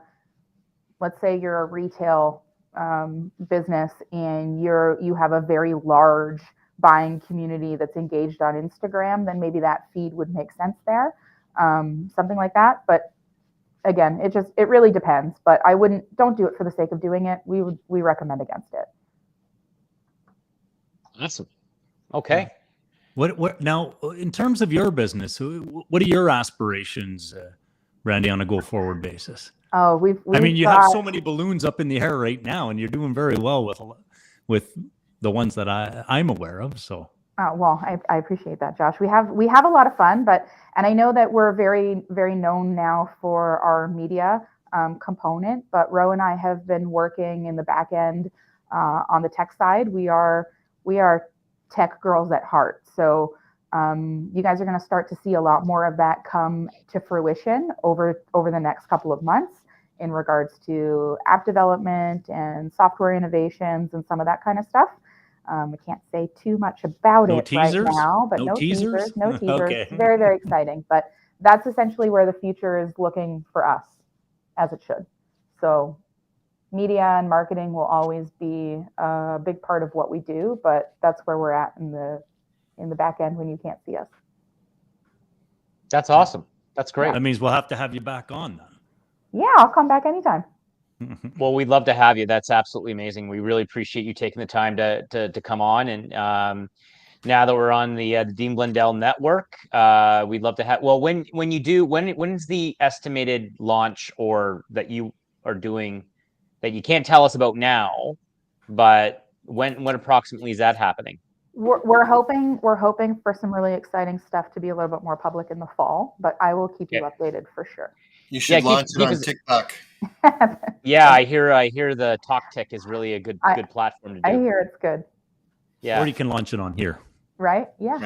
let's say you're a retail business and you have a very large buying community that's engaged on Instagram, then maybe that feed would make sense there, something like that. But again, it really depends, but don't do it for the sake of doing it. We recommend against it. Awesome. Okay. What now? In terms of your business, what are your aspirations, Brandy, on a go forward basis? Oh, we've I mean, you got, have so many balloons up in the air right now, and you're doing very well with the ones that I'm aware of. So. well, I appreciate that, Josh. We have a lot of fun, and I know that we're very, very known now for our media component, but Ro and I have been working in the back end on the tech side. We are tech girls at heart. So you guys are going to start to see a lot more of that come to fruition over the next couple of months in regards to app development and software innovations and some of that kind of stuff. I can't say too much about it right now, but no teasers. Okay. Very, very exciting. But that's essentially where the future is looking for us, as it should. So media and marketing will always be a big part of what we do, but that's where we're at in the back end when you can't see us. That's awesome. That's great. That means we'll have to have you back on then. Yeah, I'll come back anytime. Well, we'd love to have you. That's absolutely amazing. We really appreciate you taking the time to come on. And now that we're on the Dean Blundell network, we'd love to have. Well, when's the estimated launch or that you are doing that you can't tell us about now, but when approximately is that happening? We're hoping for some really exciting stuff to be a little bit more public in the fall, but I will keep you updated for sure. You should launch it on TikTok. Yeah, I hear the TalkTick is really a good platform to do. I hear it's good. Yeah. Or you can launch it on here. Right? Yeah.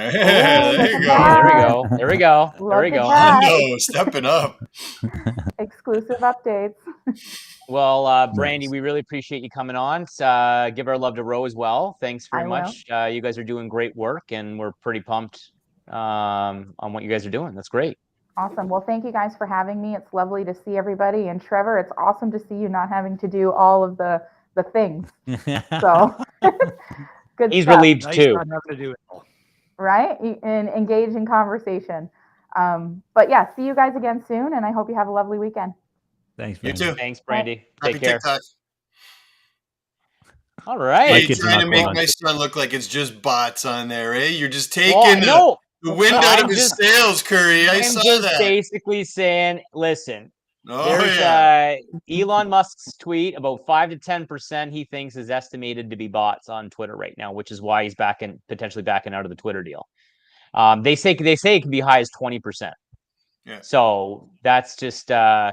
There we go. Bondo, stepping up. Exclusive updates. Well, Brandy, we really appreciate you coming on. Give our love to Ro as well. Thanks very much. You guys are doing great work, and we're pretty pumped on what you guys are doing. That's great. Awesome. Well, thank you guys for having me. It's lovely to see everybody. And Trevor, it's awesome to see you not having to do all of the things. So good. He's stuff. relieved too. Not having to do it. Right? And engage in conversation. But yeah, see you guys again soon. And I hope you have a lovely weekend. Thanks, Brandy. you too. Thanks, Brandy. Happy Take care. TikTok. All right. You're trying to make my son look like it's just bots on there, eh? You're just taking the wind out of his sails, Curry. I saw that. Basically saying, listen, there's Elon Musk's tweet about 5 to 10% he thinks is estimated to be bots on Twitter right now, which is why he's potentially backing out of the Twitter deal. They say it can be high as 20%. Yeah. So that's just no,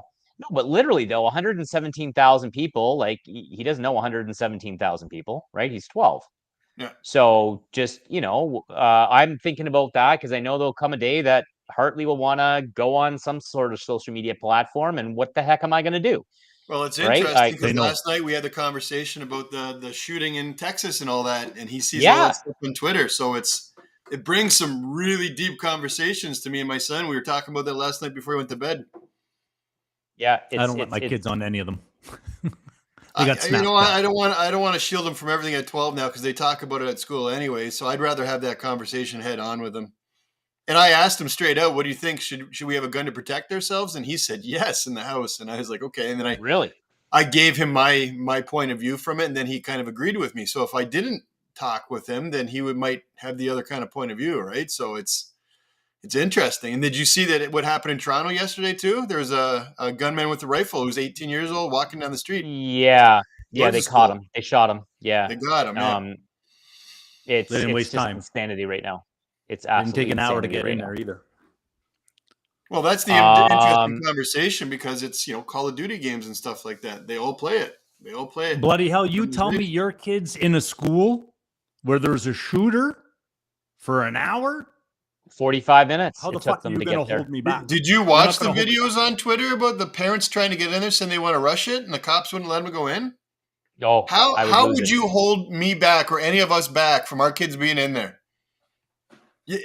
but literally though, 117,000 people. Like he doesn't know 117,000 people, right? He's 12. Yeah. So just I'm thinking about that because I know there'll come a day that Hartley will want to go on some sort of social media platform, and what the heck am I going to do? Well, it's interesting because last night we had the conversation about the shooting in Texas and all that, and he sees all that stuff on Twitter. So it brings some really deep conversations to me and my son. We were talking about that last night before we went to bed. Yeah, I don't want my kids on any of them. I don't want to shield them from everything at 12 now because they talk about it at school anyway. So I'd rather have that conversation head on with them. And I asked him straight out, "What do you think? Should we have a gun to protect ourselves?" And he said, "Yes," in the house. And I was like, "Okay." And then I gave him my point of view from it, and then he kind of agreed with me. So if I didn't talk with him, then he might have the other kind of point of view, right? So it's interesting. And did you see that what happened in Toronto yesterday too? There was a gunman with a rifle who's 18 years old walking down the street. Yeah, they caught him. They shot him. Yeah, they got him. Yeah. It's just insanity right now. It's absolutely didn't take an hour to get in there either. Well, that's the interesting conversation because it's Call of Duty games and stuff like that. They all play it. Bloody hell! You tell me your kid's in a school where there's a shooter for an hour? 45 minutes. How the fuck are you going to hold me back? Did you watch the videos on Twitter about the parents trying to get in there saying they want to rush it and the cops wouldn't let them go in? Oh, how would you hold me back or any of us back from our kids being in there?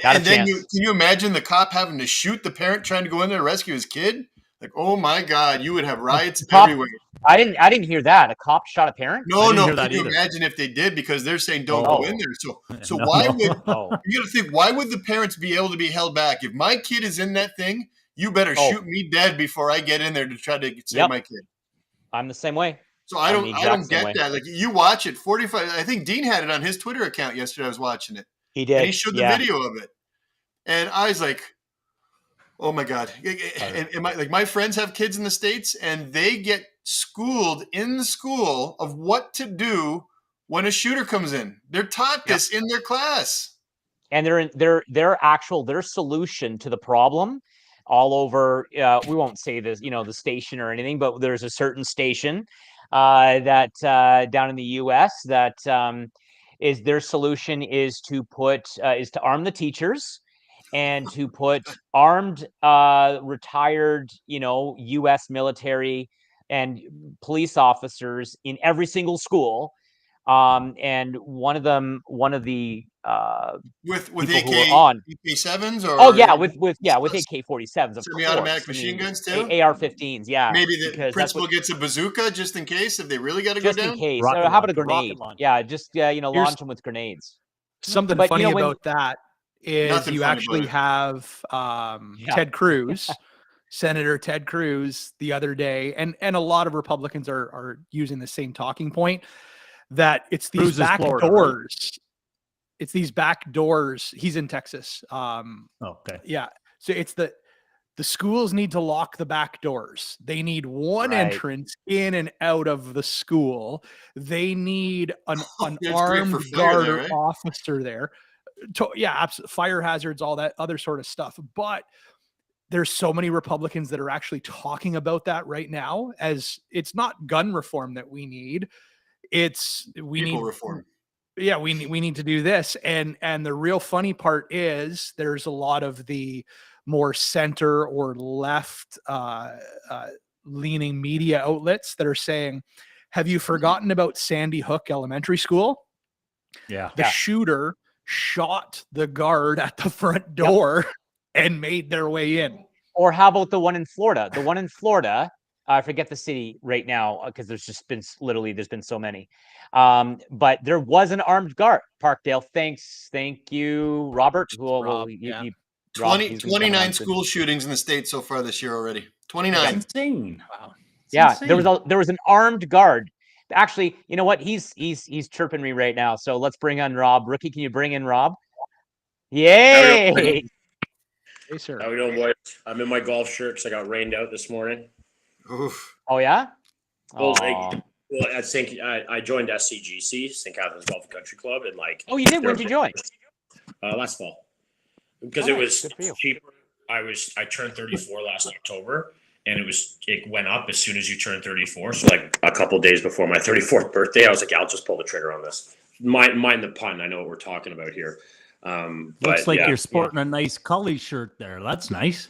And then can you imagine the cop having to shoot the parent trying to go in there to rescue his kid? Like, oh my God, you would have riots everywhere. I didn't hear that. A cop shot a parent? No. Can you imagine if they did? Because they're saying don't go in there. So why would you got to think? Why would the parents be able to be held back? If my kid is in that thing, you better shoot me dead before I get in there to try to save my kid. I'm the same way. So I don't get that. Like, you watch it 45. I think Dean had it on his Twitter account yesterday. I was watching it. He did. And he showed the video of it. And I was like, oh my God. And my friends have kids in the States, and they get schooled in school of what to do when a shooter comes in. They're taught this in their class. And their solution to the problem all over, we won't say this, the station or anything, but there's a certain station that down in the US that is their solution is to arm the teachers and to put armed retired US military and police officers in every single school. And one of the with AK-7s with AK-47s, of semi-automatic machine guns too, AR-15s, maybe the principal gets a bazooka just in case if they really got to go down. Just in case. How about a grenade? Launch them with grenades. Something funny about that is you actually have Ted Cruz. Senator Ted Cruz the other day, and a lot of Republicans are using the same talking point, that it's these back doors. It's these back doors. He's in Texas. Okay. Yeah. So it's the schools need to lock the back doors. They need one entrance in and out of the school. They need an armed guard officer there. Fire hazards, all that other sort of stuff. But there's so many Republicans that are actually talking about that right now, as it's not gun reform that we need. We need reform. Yeah, we need to do this. And the real funny part is there's a lot of the more center or left leaning media outlets that are saying, have you forgotten about Sandy Hook Elementary School? Yeah. The shooter shot the guard at the front door and made their way in. Or how about the one in Florida? The one in Florida, I forget the city right now because there's been so many. But there was an armed guard, Parkdale. Thank you, Robert. 29 school shootings in the state so far this year already. 29. That's insane. Wow. Insane. There was an armed guard. Actually, you know what? He's chirping me right now. So let's bring on Rob. Rookie, can you bring in Rob? Yay! Hey, sir. How we doing, boys? I'm in my golf shirt because I got rained out this morning. Oof. Oh yeah. Well, I think I joined SCGC, St. Catharines Golf and Country Club, and Oh, you did? When did you join? Last fall, because it was cheaper. I turned 34 last October, and it went up as soon as you turn 34. So like a couple days before my 34th birthday, I was like, I'll just pull the trigger on this. Mind the pun. I know what we're talking about here. Looks like you're sporting a nice Cully shirt there. That's nice.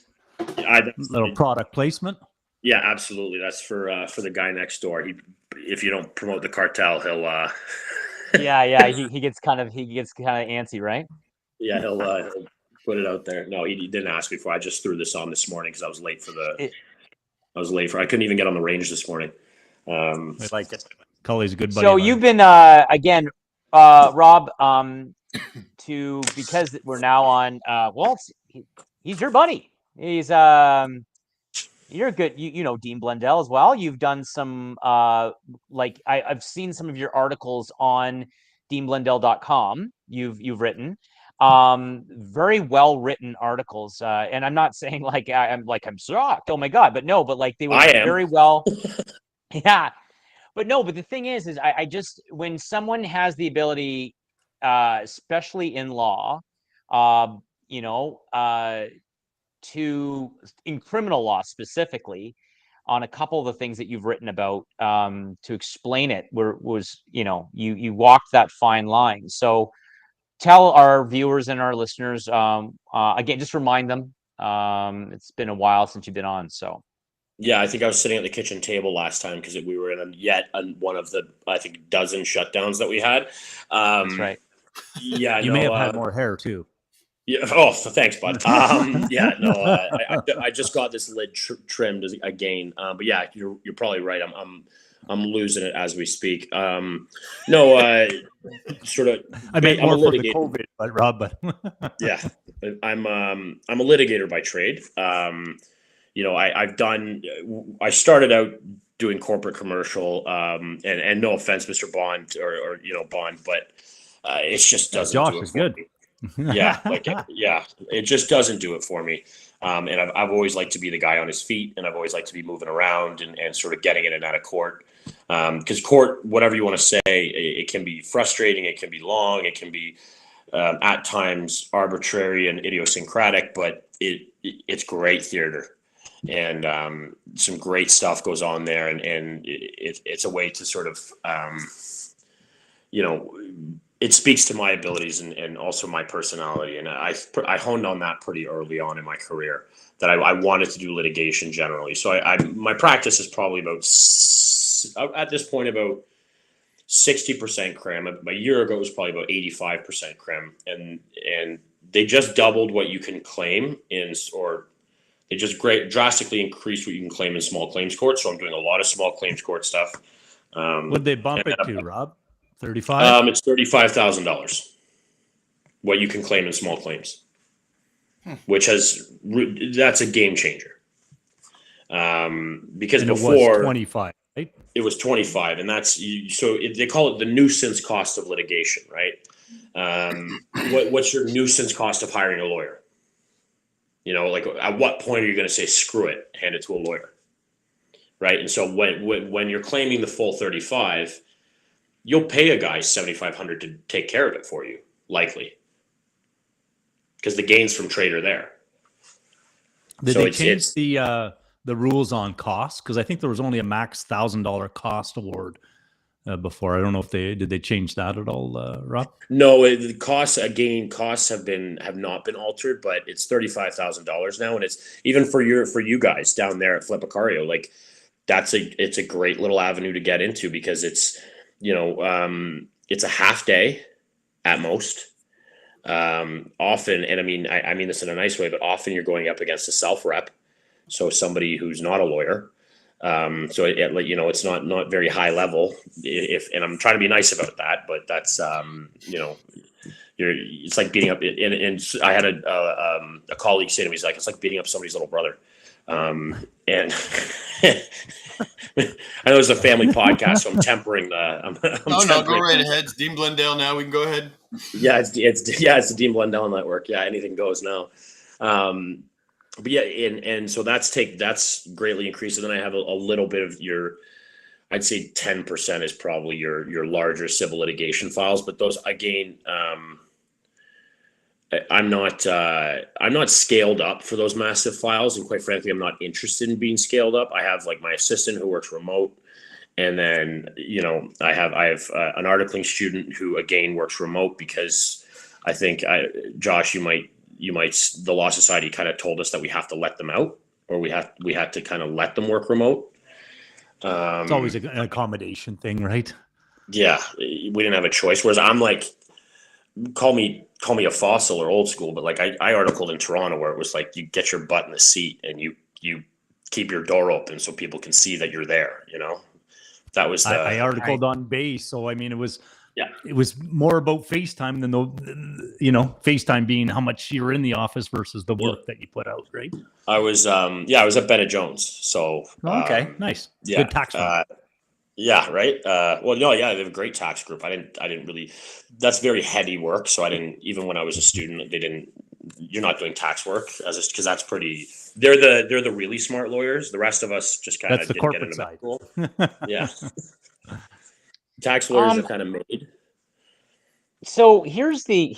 Little product placement. Yeah, absolutely. That's for the guy next door. If you don't promote the cartel, he'll. He gets kind of antsy, right? Yeah, he'll put it out there. No, he didn't ask me for. I just threw this on this morning because I was late I couldn't even get on the range this morning. I like it. Cully's a good buddy. So you've been again, Rob. Because we're now on. He's your buddy. He's you're good. You know Dean Blundell as well. You've done some I've seen some of your articles on deanblundell.com. You've written very well written articles, and I'm not saying I'm shocked. Oh my God, but no, but they were very well. Yeah, but no, but the thing is I just, when someone has the ability, especially in law, in criminal law specifically, on a couple of the things that you've written about, to explain it, you walked that fine line. So tell our viewers and our listeners, again, just remind them, it's been a while since you've been on. So. Yeah, I think I was sitting at the kitchen table last time because we were in one of the, I think, dozen shutdowns that we had. That's right. Yeah, you may have had more hair too. Yeah. Oh, thanks, bud. I just got this lid trimmed again. But yeah, you're probably right. I'm losing it as we speak. Sort of. I meant more for the COVID, but Rob. Yeah, I'm a litigator by trade. I started out doing corporate commercial, and no offense, Mr. Bond or Bond, but it just doesn't Josh do it is for good. me. It just doesn't do it for me. And I've always liked to be the guy on his feet, and I've always liked to be moving around and sort of getting in and out of court. Because court, whatever you want to say, it can be frustrating, it can be long, it can be at times arbitrary and idiosyncratic, but it's great theater, and some great stuff goes on there, and it's a way to sort of it speaks to my abilities and also my personality. And I honed on that pretty early on in my career, that I wanted to do litigation generally. So my practice is probably at this point about 60% crim. A year ago it was probably about 85% crim, and they just doubled what you can claim or they just drastically increased what you can claim in small claims court. So I'm doing a lot of small claims court stuff. What'd they bump it to, Rob? 35? It's $35,000 what you can claim in small claims, which that's a game changer. Because and before it was 25, right? It was 25, and they call it the nuisance cost of litigation, right? What's your nuisance cost of hiring a lawyer? Like at what point are you going to say screw it, hand it to a lawyer, right? And so when you're claiming the full 35, you'll pay a guy $7,500 to take care of it for you, likely, because the gains from trade are there. Did they change the rules on costs? Because I think there was only a max $1,000 cost award before. I don't know if did they change that at all, Rob? No, the costs have not been altered, but it's $35,000 now, and it's even for you guys down there at Flipacario. Like it's a great little avenue to get into, because it's it's a half day at most. Often, and I mean this in a nice way, but often you're going up against a self-rep, so somebody who's not a lawyer. So it's not very high level. And I'm trying to be nice about that, but that's it's like beating up. And I had a colleague say to me, he's like, it's like beating up somebody's little brother. And I know it's a family podcast, so I'm tempering the. No, go right ahead. It's Dean Blundell now. We can go ahead. Yeah, it's the Dean Blundell Network. Yeah, anything goes now. But yeah, and so that's greatly increased. And then I have a little bit of I'd say 10% is probably your larger civil litigation files. But those, again, I'm not scaled up for those massive files, and quite frankly, I'm not interested in being scaled up. I have like my assistant who works remote, and then I have an articling student who again works remote, because I think Josh, you might the Law Society kind of told us that we have to let them out, or we had to kind of let them work remote. It's always an accommodation thing, right? Yeah, we didn't have a choice. Whereas I'm like, call me a fossil or old school, but like I articled in Toronto where it was like, you get your butt in the seat and you keep your door open so people can see that you're there. That was I articled on base, so I mean it was more about FaceTime than FaceTime being how much you're in the office versus the work that you put out, right? I was at Bennett Jones, so okay, nice. Yeah, good tax firm. Yeah, right. Well, no, yeah, they have a great tax group. I didn't really. That's very heady work. So I didn't. Even when I was a student, they didn't. You're not doing tax work because that's pretty. They're the really smart lawyers. The rest of us just kind of that's the corporate side. Yeah. Tax lawyers are kind of made. So here's the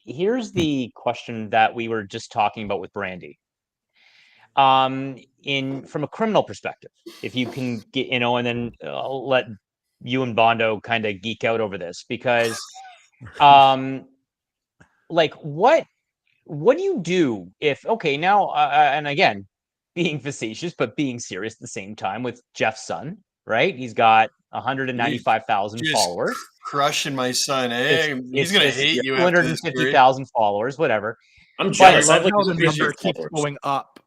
here's the question that we were just talking about with Brandy. From a criminal perspective, if you can get, and then I'll let you and Bondo kind of geek out over this, because, like what do you do if, okay, now, and again, being facetious, but being serious at the same time, with Jeff's son, right? He's got 195,000 followers. Crushing my son. Hey, he's going to hate you. 250,000 followers, whatever. I'm jealous. I love how the number keeps going up.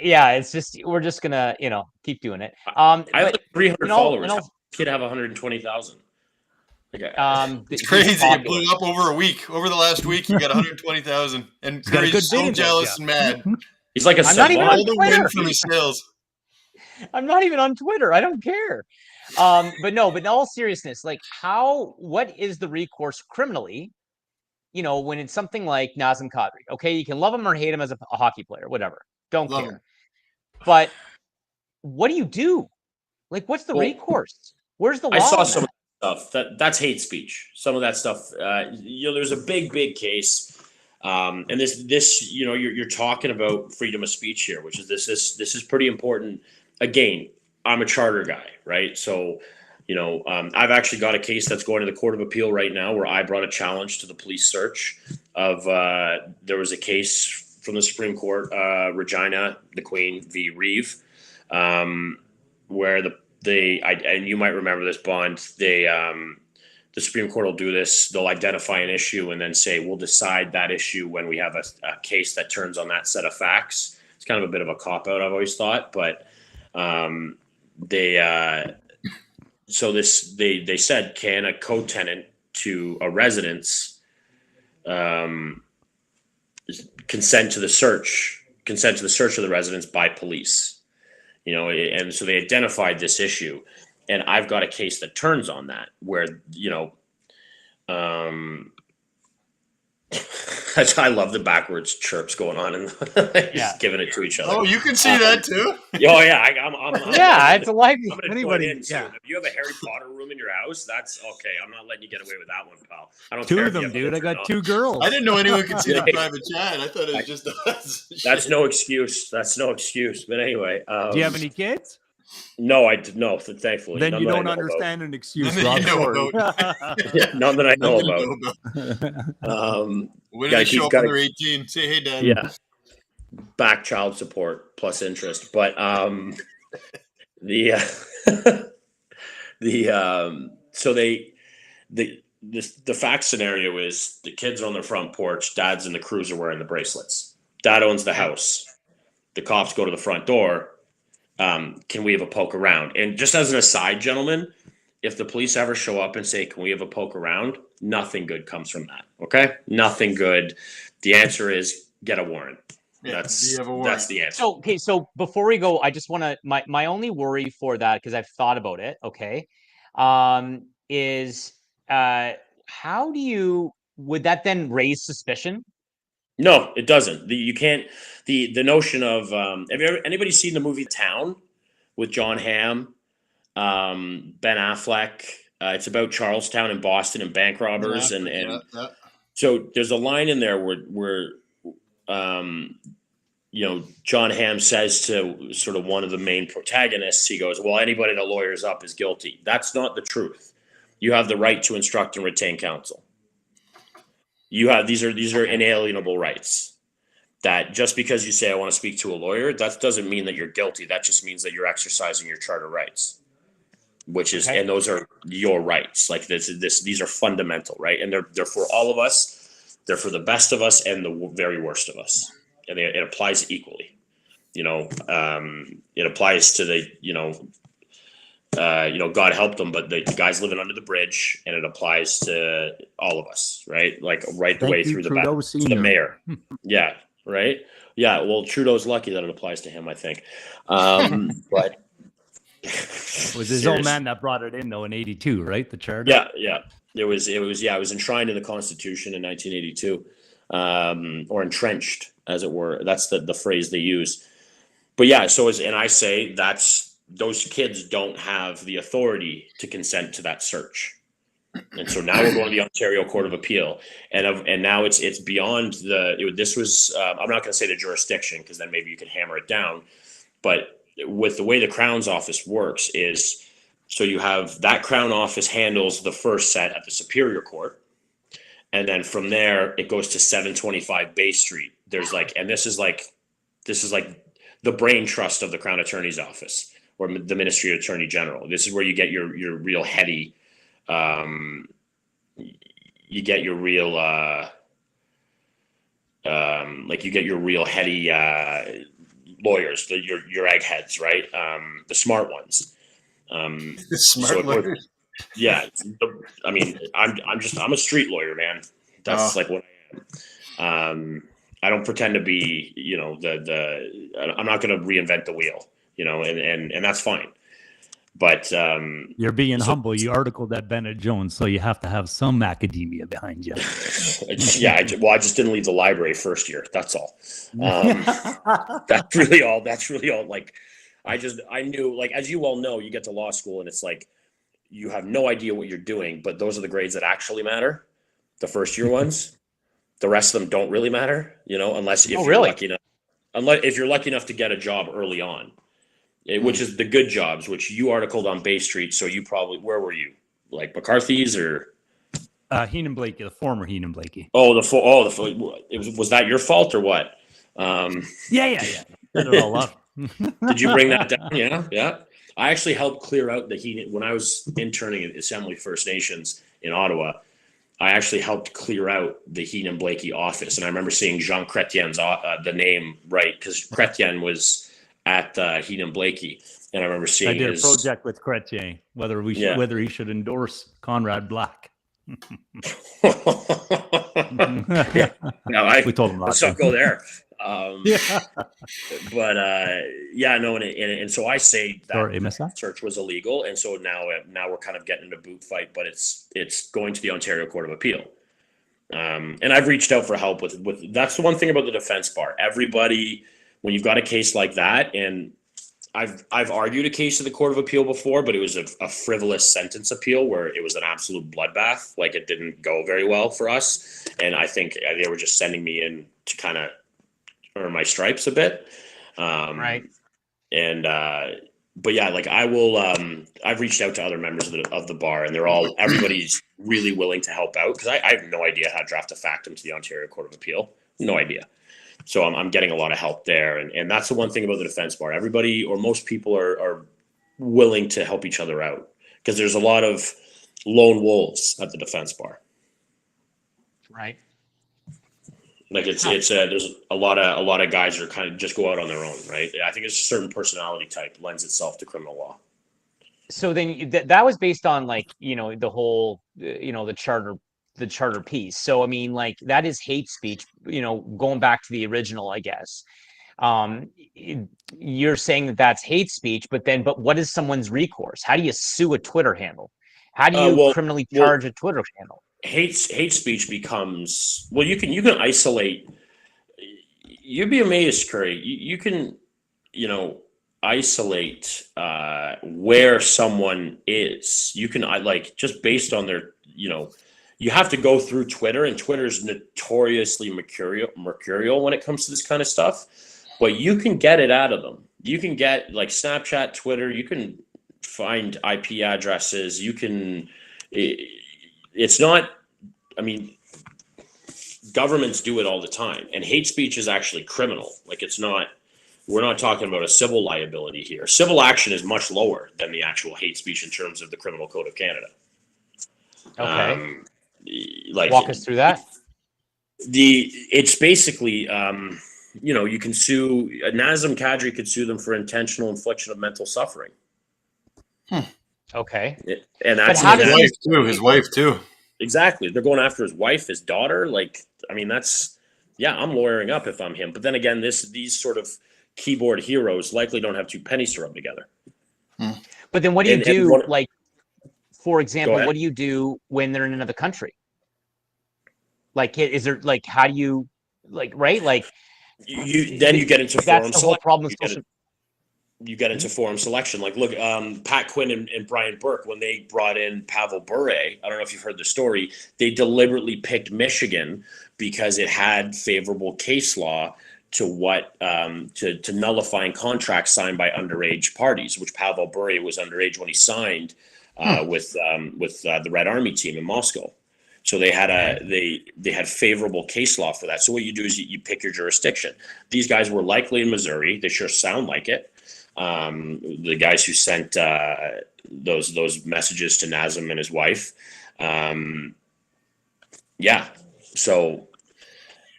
Yeah, it's just, we're just gonna, keep doing it. I have like 300 followers. Kid have 120,000. It's crazy. It blew up over a week. Over the last week, you got 120,000, and Curry's so jealous and mad. He's like a I'm not even on Bondo Twitter. win from his sales. I'm not even on Twitter. I don't care. But in all seriousness, like what is the recourse criminally? When it's something like Nazem Kadri, okay, you can love him or hate him as a hockey player, whatever. Don't Love care. him. But what do you do? Like, what's the recourse? Where's the law? I saw on some that? of that stuff. That's hate speech. Some of that stuff. There's a big case, and this you're talking about freedom of speech here, which is this is pretty important. Again, I'm a charter guy, right? So, I've actually got a case that's going to the Court of Appeal right now where I brought a challenge to the police search of there was a case from the Supreme Court, Regina the Queen v. Reeve, where and you might remember this, Bond, the Supreme Court will do this. They'll identify an issue and then say, we'll decide that issue when we have a case that turns on that set of facts. It's kind of a bit of a cop-out, I've always thought, but they said, can a co-tenant to a residence consent to the search of the residence by police? And so they identified this issue, and I've got a case that turns on that where I love the backwards chirps going on and just giving it to each other. Oh, you can see that too. Oh yeah, I'm it's a live. I'm gonna Anybody, join in soon. yeah. If you have a Harry Potter room in your house, that's okay. I'm not letting you get away with that one, pal. I don't Two care of if you them, have dude. I others or got not. two girls. I didn't know anyone could see the Yeah. private chat. I thought it was just us. That's no excuse. But anyway, Do you have any kids? No, no. Thankfully, Then none you that I don't know understand an excuse, None Rob. that you know Sorry. about. Yeah, none that I know about. When do Gotta they show keep- up gotta- when they're 18? Say, hey, Dad. Yeah, back child support plus interest, but so the fact scenario is the kids are on their front porch, dad's in the cruiser wearing the bracelets, dad owns the house, the cops go to the front door. Can we have a poke around? And just as an aside, gentlemen, if the police ever show up and say, can we have a poke around? Nothing good comes from that. Okay. Nothing good. The answer is get a warrant. Yeah, That's do you have a warrant? that's the answer. So before we go, I just want to my only worry for that, because I've thought about it. Okay, is how would that then raise suspicion? No, it doesn't. You can't. The notion of anybody seen the movie Town with John Hamm, Ben Affleck? It's about Charlestown in Boston and bank robbers, and so there's a line in there where John Hamm says to sort of one of the main protagonists, he goes, well, anybody that lawyers up is guilty. That's not the truth. You have the right to instruct and retain counsel. You have these are inalienable rights. That just because you say I want to speak to a lawyer, that doesn't mean that you're guilty. That just means that you're exercising your charter rights, which is and those are your rights. Like these are fundamental, right? And they're for all of us. They're for the best of us and the very worst of us, and it applies equally. It applies to the God help them, but the guys living under the bridge, and it applies to all of us, right? Like right the way through the back to the mayor. Yeah, right. Yeah. Well, Trudeau's lucky that it applies to him, I think. But It was his old man that brought it in, though, in '82, right? The charter. Yeah. It was enshrined in the Constitution in 1982, or entrenched, as it were. That's the phrase they use. But yeah, and I say those kids don't have the authority to consent to that search. And so now we're going to the Ontario Court of Appeal, and now it's beyond this was I'm not going to say the jurisdiction, because then maybe you can hammer it down, but with the way the Crown's office works is, so you have that Crown office handles the first set at the Superior Court, and then from there it goes to 725 Bay Street. There's this is like the brain trust of the Crown Attorney's Office or the Ministry of Attorney General. This is where you get your real heady, you get your real heady lawyers, your eggheads, right? The smart ones. The smart lawyers. Yeah, I'm a street lawyer, man. That's like what I am. I don't pretend to be, I'm not going to reinvent the wheel, and that's fine. But you're being humble. You articled at Bennett Jones, so you have to have some academia behind you. Yeah, I just didn't leave the library first year. That's all. That's really all. Like, I knew, like, as you all know, you get to law school and it's like you have no idea what you're doing, but those are the grades that actually matter. The first year ones, the rest of them don't really matter, unless if you're lucky enough. Unless if you're lucky enough to get a job early on. Which is the good jobs, which you articled on Bay Street. So you probably, where were you? Like McCarthy's or? Heenan Blakey, the former Heenan Blakey. Was that your fault or what? Yeah. Set it all up. Did you bring that down? Yeah. I actually helped clear out the Heenan, when I was interning at Assembly First Nations in Ottawa. I actually helped clear out the Heenan Blakey office. And I remember seeing Jean Chrétien's, the name right, because Chrétien was at Heenan Blakey, and I remember seeing. I did a project with Chrétien, whether he should endorse Conrad Black. We told him let's not go there. But and so I say that search was illegal, and so now we're kind of getting in a boot fight, but it's going to the Ontario Court of Appeal. And I've reached out for help with that's the one thing about the defense bar. Everybody, when you've got a case like that, and I've argued a case to the Court of Appeal before, but it was a frivolous sentence appeal where it was an absolute bloodbath. Like, it didn't go very well for us, and I think they were just sending me in to kind of earn my stripes a bit. Right. And but yeah, like I will. I've reached out to other members of the bar, and everybody's really willing to help out, because I have no idea how to draft a factum to the Ontario Court of Appeal. No idea. So I'm getting a lot of help there. And that's the one thing about the defense bar. Everybody, or most people, are willing to help each other out, because there's a lot of lone wolves at the defense bar. Right. Like there's a lot of guys that are kind of just go out on their own, right? I think it's a certain personality type lends itself to criminal law. So then that was based on, like, the whole, the charter piece. So, I mean, like, that is hate speech, going back to the original, I guess. You're saying that that's hate speech, but what is someone's recourse? How do you sue a Twitter handle? How do you criminally charge a Twitter handle? Hate speech becomes, you can isolate. You'd be amazed, Curry. You can, isolate where someone is. You can, just based on their, you have to go through Twitter, and Twitter's notoriously mercurial when it comes to this kind of stuff. But you can get it out of them. You can get, like, Snapchat, Twitter. You can find IP addresses. You can. It's not. I mean, governments do it all the time, and hate speech is actually criminal. Like, it's not. We're not talking about a civil liability here. Civil action is much lower than the actual hate speech in terms of the Criminal Code of Canada. Okay. Walk us through that. It's basically, you can sue. Nazem Kadri could sue them for intentional infliction of mental suffering. Okay. And that's his wife too. Exactly. They're going after his wife, his daughter. Like, I mean, I'm lawyering up if I'm him. But then again, these sort of keyboard heroes likely don't have two pennies to rub together. But then what do you do? Like, for example, what do you do when they're in another country? Like, is there, like, how do you, like, right? Like, you get into forum selection. You get into forum selection. Like, look, Pat Quinn and Brian Burke, when they brought in Pavel Bure, I don't know if you've heard the story, they deliberately picked Michigan because it had favorable case law to to nullifying contracts signed by underage parties, which Pavel Bure was underage when he signed with the Red Army team in Moscow. So they had favorable case law for that. So what you do is you pick your jurisdiction. These guys were likely in Missouri. They sure sound like it. The guys who sent those messages to Nazem and his wife. So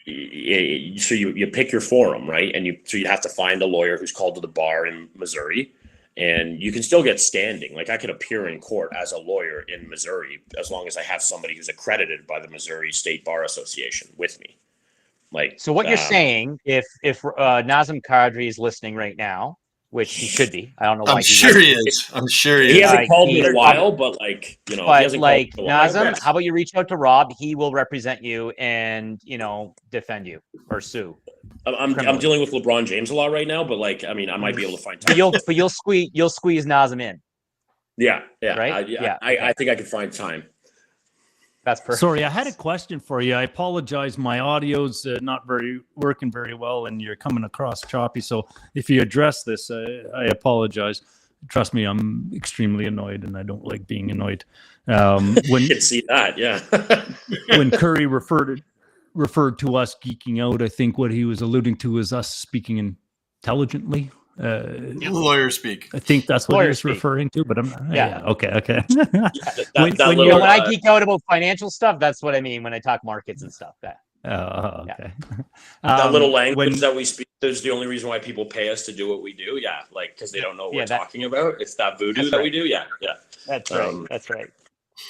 you pick your forum, right? And you'd have to find a lawyer who's called to the bar in Missouri, and you can still get standing. Like, I could appear in court as a lawyer in Missouri as long as I have somebody who's accredited by the Missouri State Bar Association with me. Like, So what you're saying, if Nazem Kadri is listening right now, which he should be, I don't know why I'm sure he is. I'm sure he he is. hasn't called me in a he- while, but like, you know, he But hasn't like called me in a while. Nazem, how about you reach out to Rob? He will represent you and defend you or sue. I'm dealing with LeBron James a lot right now, but like, I mean, I might be able to find time. But you'll squeeze Nazem in. Yeah, Right? I think I could find time. That's perfect. Sorry, I had a question for you. I apologize. My audio's not working very well, and you're coming across choppy. So if you address this, I apologize. Trust me, I'm extremely annoyed, and I don't like being annoyed. When You can see that, yeah. when Curry referred to us geeking out, I think what he was alluding to is us speaking intelligently. Lawyer speak. I think that's what Lawyer he was speak. referring to, but Yeah. Okay. When When I geek out about financial stuff, that's what I mean when I talk markets and stuff. Okay. that little language that we speak is the only reason why people pay us to do what we do. Yeah, like because they don't know what we're talking about. It's that voodoo that we do. Yeah. That's right. That's right.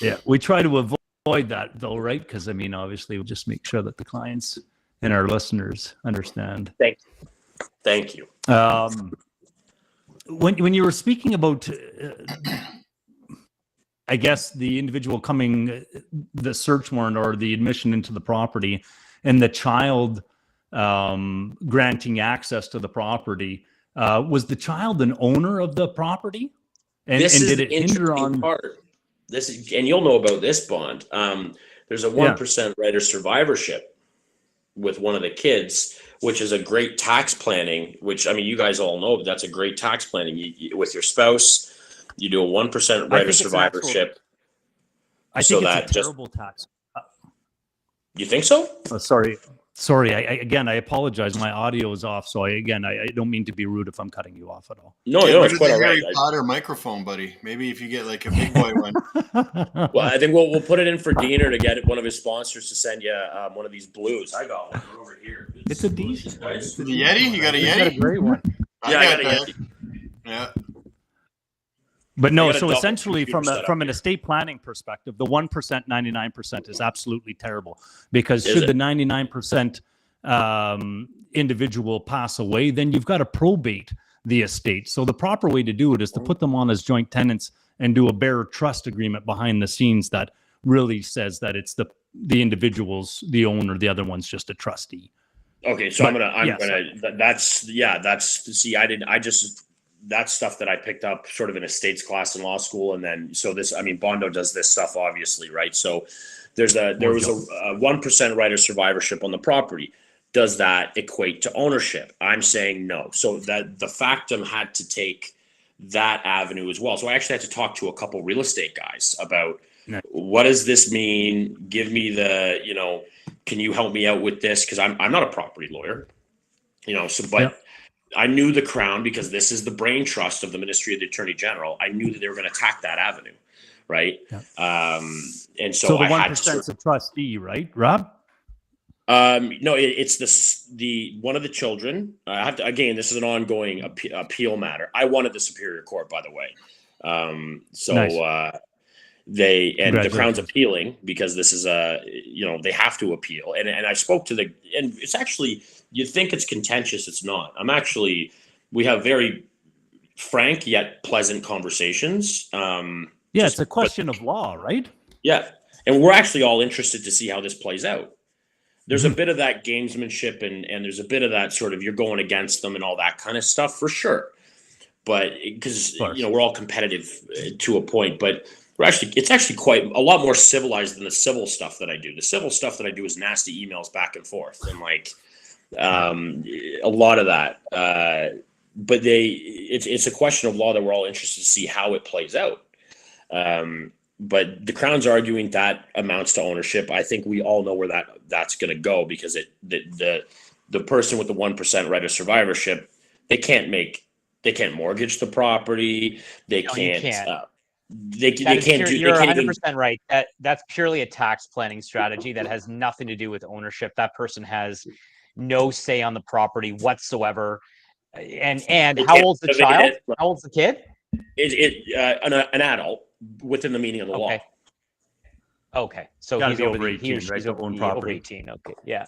Yeah, we try to avoid that though, right? Because I mean, obviously, we just make sure that the clients and our listeners understand. Thank you. When you were speaking about, I guess the individual coming, the search warrant or the admission into the property, and the child granting access to the property, was the child an owner of the property? And did it hinder on part? This is, and you'll know about this, Bond. There's a 1% right of survivorship with one of the kids, which is a great tax planning, which, I mean, you guys all know, but that's a great tax planning. You, with your spouse, you do a 1% right of survivorship. I think it's a terrible tax. You think so? Sorry. I apologize. My audio is off. So I don't mean to be rude if I'm cutting you off at all. No, it's quite all right. Harry Potter microphone, buddy. Maybe if you get like a big boy one. Well, I think we'll put it in for Diener to get one of his sponsors to send you one of these blues. I got one over here. It's a decent one. The Yeti? You got a Yeti? Got a great one. Yeah, I got a Yeti. Yeah. But no, so essentially from an estate planning perspective, the 1%, 99% is absolutely terrible because should the 99% individual pass away, then you've got to probate the estate. So the proper way to do it is to put them on as joint tenants and do a bearer trust agreement behind the scenes that really says that it's the individual's the owner, the other one's just a trustee. Okay, so that's stuff that I picked up sort of in a estates class in law school. And then, so this, I mean, Bondo does this stuff, obviously, right? So there was a 1% right of survivorship on the property. Does that equate to ownership? I'm saying no. So that the factum had to take that avenue as well. So I actually had to talk to a couple real estate guys about what does this mean? Give me can you help me out with this? Cause I'm not a property lawyer, I knew the Crown, because this is the brain trust of the Ministry of the Attorney General. I knew that they were going to attack that avenue, right? Yeah. And so the I 1% is a trustee, right, Rob? No, it's the one of the children. I have to, again, this is an ongoing appeal matter. I wanted the Superior Court, by the way. Nice. The Crown's appealing because this is they have to appeal. And I spoke to and it's actually, you think it's contentious. It's not. We have very frank yet pleasant conversations. It's a question of law, right? Yeah. And we're actually all interested to see how this plays out. There's a bit of that gamesmanship and there's a bit of that sort of you're going against them and all that kind of stuff for sure. But because, we're all competitive to a point, but it's actually quite a lot more civilized than the civil stuff that I do. The civil stuff that I do is nasty emails back and forth and a lot of that. But it's a question of law that we're all interested to see how it plays out. But the Crown's arguing that amounts to ownership. I think we all know where that's going to go because the person with the 1% right of survivorship, they can't mortgage the property. They can't. They can't do. You're 100% right. That's purely a tax planning strategy that has nothing to do with ownership. That person has no say on the property whatsoever. And how old's the child? How old's the kid? An adult within the meaning of the law. Okay, so he's over 18, right? He's over 18. Okay, yeah.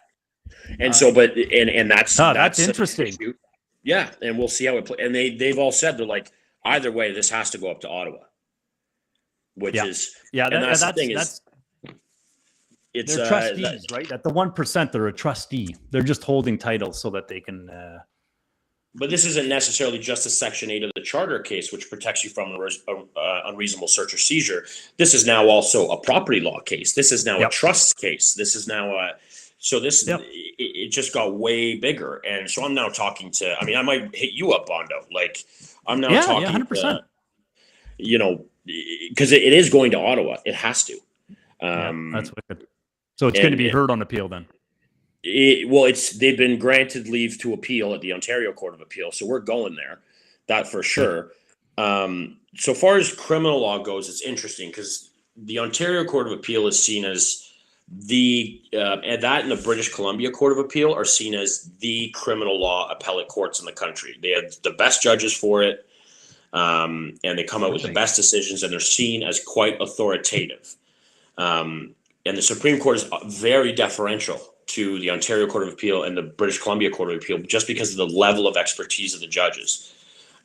And so, but that's that's an interesting. issue. Yeah, and we'll see how it plays. And they've all said they're like, either way, this has to go up to Ottawa, which is that's the thing is it's they're trustees, right? At the 1%, they're a trustee. They're just holding titles so that they can. But this isn't necessarily just a Section 8 of the Charter case, which protects you from unreasonable search or seizure. This is now also a property law case. This is now a trust case. This is now it just got way bigger. And so I'm now talking to, I mean, I might hit you up, Bondo. Like, I'm now talking 100%. Because it is going to Ottawa. It has to. That's wicked. So it's going to be heard on appeal then. They've been granted leave to appeal at the Ontario Court of Appeal, so we're going there, that for sure. So far as criminal law goes, it's interesting because the Ontario Court of Appeal is seen as and the British Columbia Court of Appeal are seen as the criminal law appellate courts in the country. They have the best judges for it, and they come out with the best decisions, and they're seen as quite authoritative. And the Supreme Court is very deferential to the Ontario Court of Appeal and the British Columbia Court of Appeal just because of the level of expertise of the judges.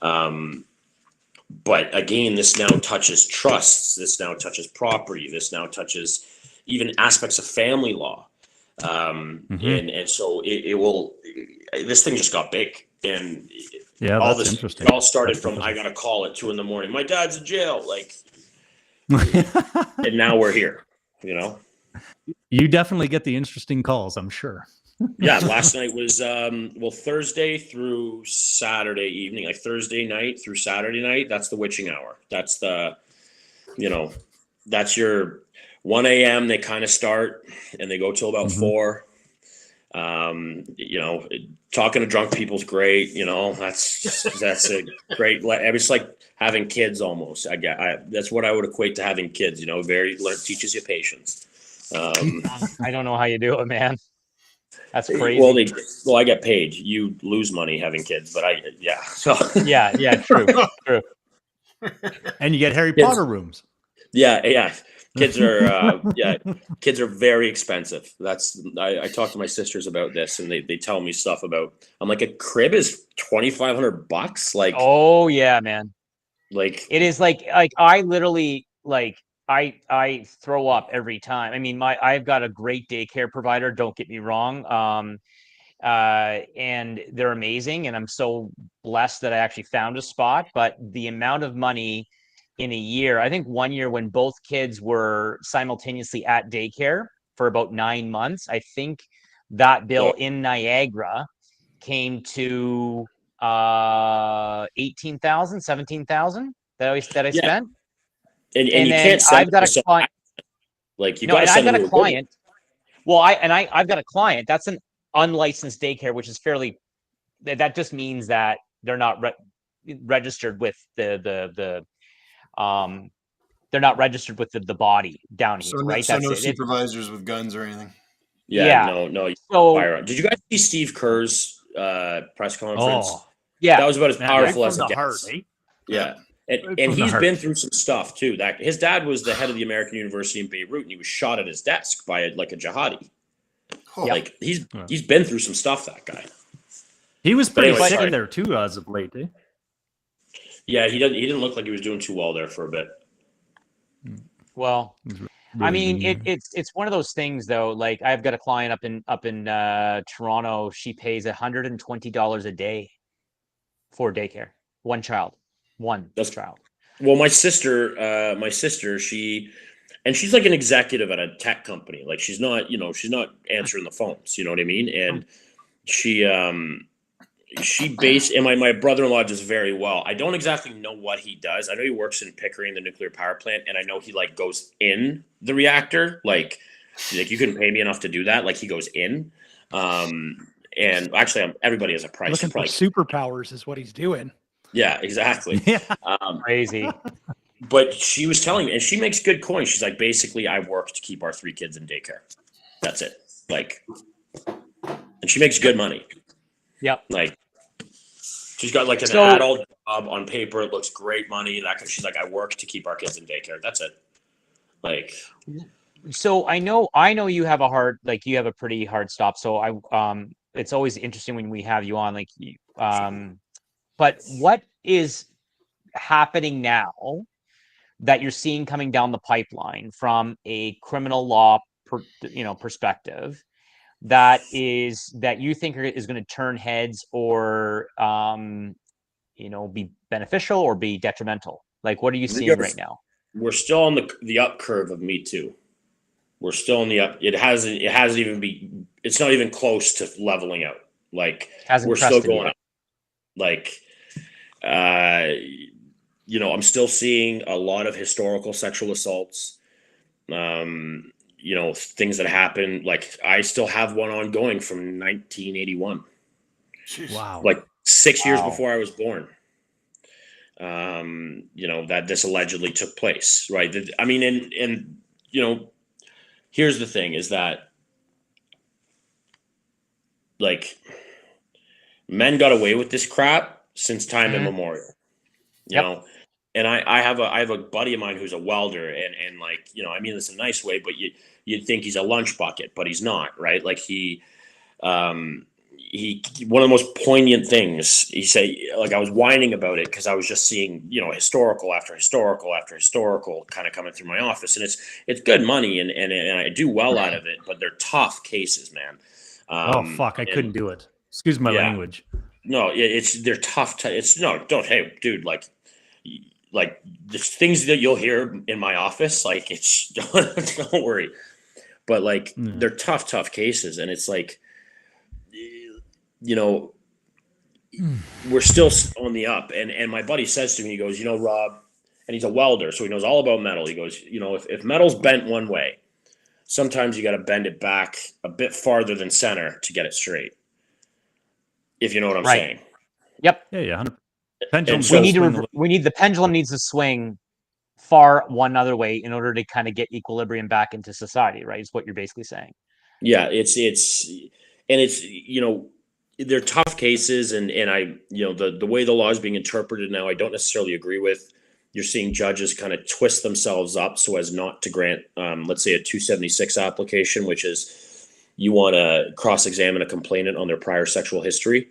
But again, this now touches trusts. This now touches property. This now touches even aspects of family law. And so it will, this thing just got big. And interesting. It all started from, I got a call at 2 a.m. My dad's in jail. And now we're here, You definitely get the interesting calls, I'm sure. Yeah, last night was Thursday through Saturday evening, like Thursday night through Saturday night. That's the witching hour. That's that's your 1 a.m. They kind of start and they go till about 4. Talking to drunk people's great. That's a great. It's like having kids almost. That's what I would equate to having kids. Teaches you patience. I don't know how you do it, man. That's crazy. Well, I get paid. You lose money having kids, but true. And you get Harry Potter rooms. Yeah. Kids are kids are very expensive. I talk to my sisters about this, and they tell me stuff about. I'm like, a crib is $2,500. Like, oh yeah, man. Like, it is like I literally I throw up every time. I mean, I've got a great daycare provider. Don't get me wrong. And they're amazing, and I'm so blessed that I actually found a spot. But the amount of money in a year, I think one year when both kids were simultaneously at daycare for about 9 months, I think that bill in Niagara came to 18,000, 17,000 that I spent. And you can't send I've got a client. Like, you got to send I've got a client. Well, I've got a client. That's an unlicensed daycare, which is fairly. That just means that they're not registered with the they're not registered with the body down here, right? So no supervisors with guns or anything. No. So, did you guys see Steve Kerr's press conference? Oh, yeah, that was about as powerful as it gets. Yeah. And he's been through some stuff too. That his dad was the head of the American University in Beirut, and he was shot at his desk by a jihadi. Like, he's been through some stuff. That guy. He was pretty sick in there too, as of late. Yeah, he didn't look like he was doing too well there for a bit. Well, I mean, it's one of those things though. Like, I've got a client up in Toronto. She pays $120 a day for daycare. One child. Child. Well, my sister, she's like an executive at a tech company. Like, she's not answering the phones. You know what I mean? And and my brother-in-law does very well. I don't exactly know what he does. I know he works in Pickering, the nuclear power plant, and I know he goes in the reactor. Like you couldn't pay me enough to do that. Like, he goes in. And actually, everybody has a price. Looking for superpowers is what he's doing. Yeah, exactly. Crazy. But she was telling me, and she makes good coin. She's like, basically, I work to keep our 3 kids in daycare. That's it. And she makes good money. Yep. She's got an adult job on paper. It looks great money. She's like, I work to keep our kids in daycare. That's it. So I know you have you have a pretty hard stop. So it's always interesting when we have you on, but what is happening now that you're seeing coming down the pipeline from a criminal law perspective that you think is going to turn heads or be beneficial or be detrimental? Like, what are you seeing right now? We're still on the up curve of Me Too. We're still in the up. It hasn't even been. It's not even close to leveling out. Like, we're still going up. Like, I'm still seeing a lot of historical sexual assaults. Things that happen. Like, I still have one ongoing from 1981. Wow. Like 6 years before I was born. That this allegedly took place, right? I mean, and here's the thing: is that, like, men got away with this crap since time immemorial, you know. And I have a buddy of mine who's a welder, and like, I mean this in a nice way, but you'd think he's a lunch bucket, but he's not, right? Like, he one of the most poignant things he said, like, I was whining about it because I was just seeing, historical after historical after historical kind of coming through my office, and it's good money, and I do well out of it, but they're tough cases, man. I couldn't do it. Excuse my language. No, they're tough. Hey, dude, like the things that you'll hear in my office, like, it's don't worry, but like, they're tough cases, and it's like, we're still on the up. And my buddy says to me, he goes, Rob, and he's a welder, so he knows all about metal. He goes, if metal's bent one way, sometimes you got to bend it back a bit farther than center to get it straight. If you know what I'm saying. Yep. Yeah. Pendulum. The pendulum needs to swing far one other way in order to kind of get equilibrium back into society, right? Is what you're basically saying. Yeah, they're tough cases, and I, the way the law is being interpreted now, I don't necessarily agree with. You're seeing judges kind of twist themselves up so as not to grant, let's say, a 276 application, which is you want to cross-examine a complainant on their prior sexual history,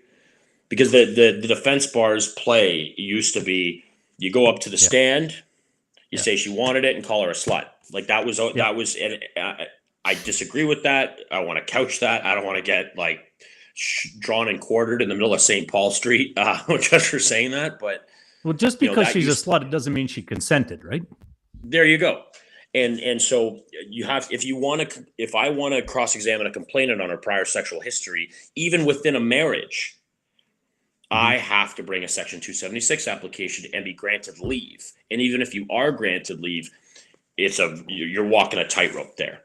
because the defense bar's play used to be, you go up to the stand, you say she wanted it, and call her a slut. Like, that was, and I disagree with that. I want to couch that. I don't want to get, like, drawn and quartered in the middle of St. Paul Street, just for saying that. But, well, just because she's a slut, it doesn't mean she consented, right? There you go. And so you have, if I want to cross-examine a complainant on her prior sexual history, even within a marriage, I have to bring a Section 276 application and be granted leave. And even if you are granted leave, you're walking a tightrope there.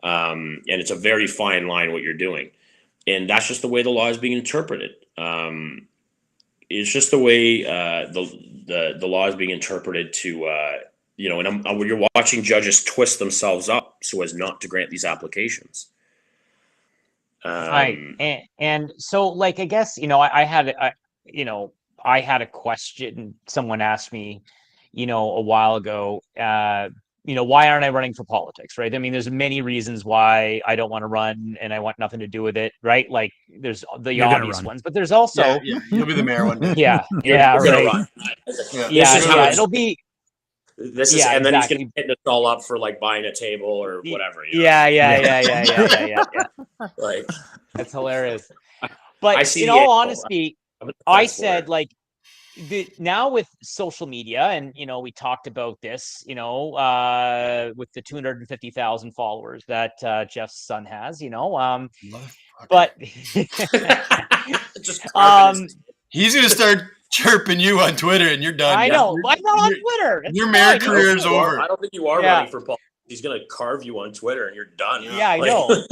And it's a very fine line what you're doing. And that's just the way the law is being interpreted. It's just the way the law is being interpreted to, and you're watching judges twist themselves up so as not to grant these applications. Right. And so, like, I guess, I had a question. Someone asked me, a while ago, why aren't I running for politics, right? I mean, there's many reasons why I don't want to run, and I want nothing to do with it, right? Like, there's the obvious ones, but there's also you'll be the mayor one day. Right. It'll be. This is, and then he's gonna hit us all up for, like, buying a table or whatever. Yeah. Like, that's hilarious. But in all honesty, I said, like, now with social media, and we talked about this, with the 250,000 followers that Jeff's son has, but he's gonna start chirping you on Twitter, and you're done. I know. I'm not on Twitter. Your mayor career is over. I don't think you are running for politics. He's gonna carve you on Twitter, and you're done. Yeah, I know.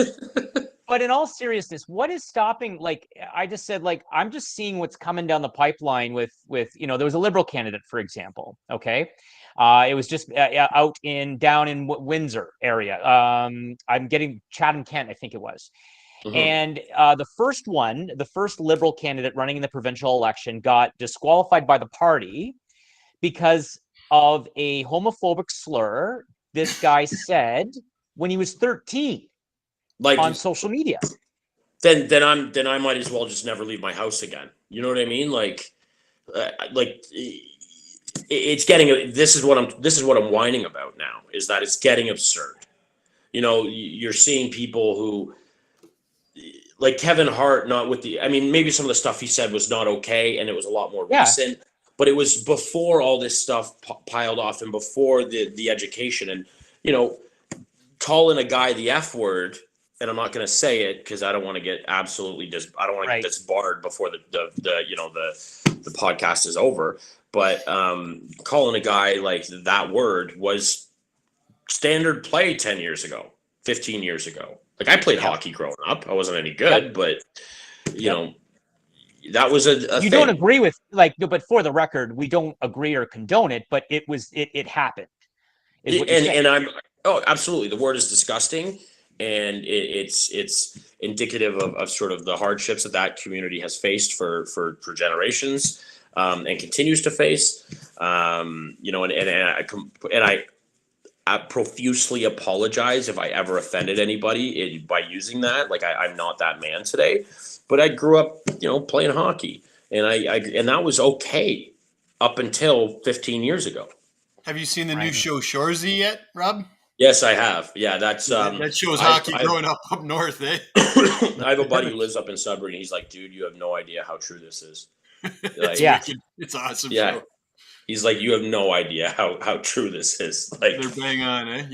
But in all seriousness, what is stopping? Like, I just said, like, I'm just seeing what's coming down the pipeline with there was a Liberal candidate, for example. Okay, it was just down in Windsor area. I'm getting Chatham-Kent, I think it was. Mm-hmm. And the first Liberal candidate running in the provincial election got disqualified by the party because of a homophobic slur this guy said when he was 13 Like on social media. then I might as well just never leave my house again. You know what I mean? It's getting. This is what I'm whining about now. Is that it's getting absurd. You know, you're seeing people who, like Kevin Hart, not with the. I mean, maybe some of the stuff he said was not okay, and it was a lot more recent. But it was before all this stuff piled off, and before the education, and calling a guy the F word. And I'm not going to say it because I don't want to get absolutely I don't want to get disbarred before the podcast is over. But calling a guy like that word was standard play 10 years ago, 15 years ago. Like I played hockey growing up. I wasn't any good, but you know, that was a you thing. don't agree with but for the record, we don't agree or condone it, but it happened. And I'm absolutely. The word is disgusting. And it's indicative of sort of the hardships that community has faced for generations, and continues to face. And I profusely apologize if I ever offended anybody by using that. Like I'm not that man today, but I grew up, playing hockey, and and that was okay up until 15I years ago. Have you seen the new show Shoresy yet, Rob? Yes, I have. Yeah, that's that shows hockey growing up north, eh? I have a buddy who lives up in Sudbury, and he's like, dude, you have no idea how true this is. Like, it's awesome. Yeah. Show. He's like, you have no idea how true this is. Like they're bang on, eh?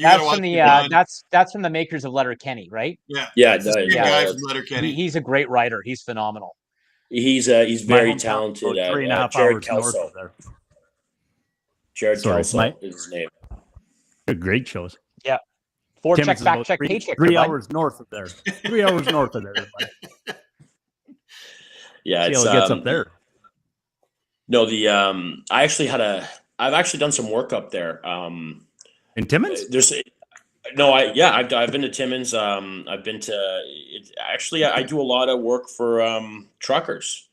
That's from the makers of Letterkenny, right? Yeah. Guy from Letterkenny. He's a great writer. He's phenomenal. He's very talented. 3.5 Jared hours Kelso. north of there. Jared Kelso is his name. They're great shows. Yeah. Forecheck, back check, 3 hours north of there. 3 hours north of there. Yeah, it's gets up there. No, I've actually done some work up there. In Timmins? I've been to Timmins. I've been to I do a lot of work for truckers,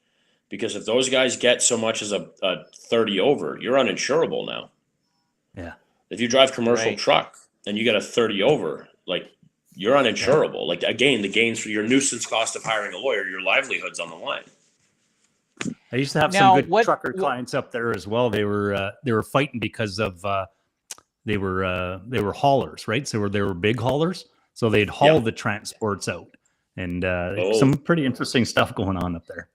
because if those guys get so much as a 30 over, you're uninsurable now. Yeah. If you drive commercial truck and you get a 30 over, like you're uninsurable. Like again, the gains for your nuisance cost of hiring a lawyer, your livelihood's on the line. I used to have some good trucker clients up there as well. They were fighting because of they were haulers, right? So they were big haulers, so they'd haul the transports out, and some pretty interesting stuff going on up there.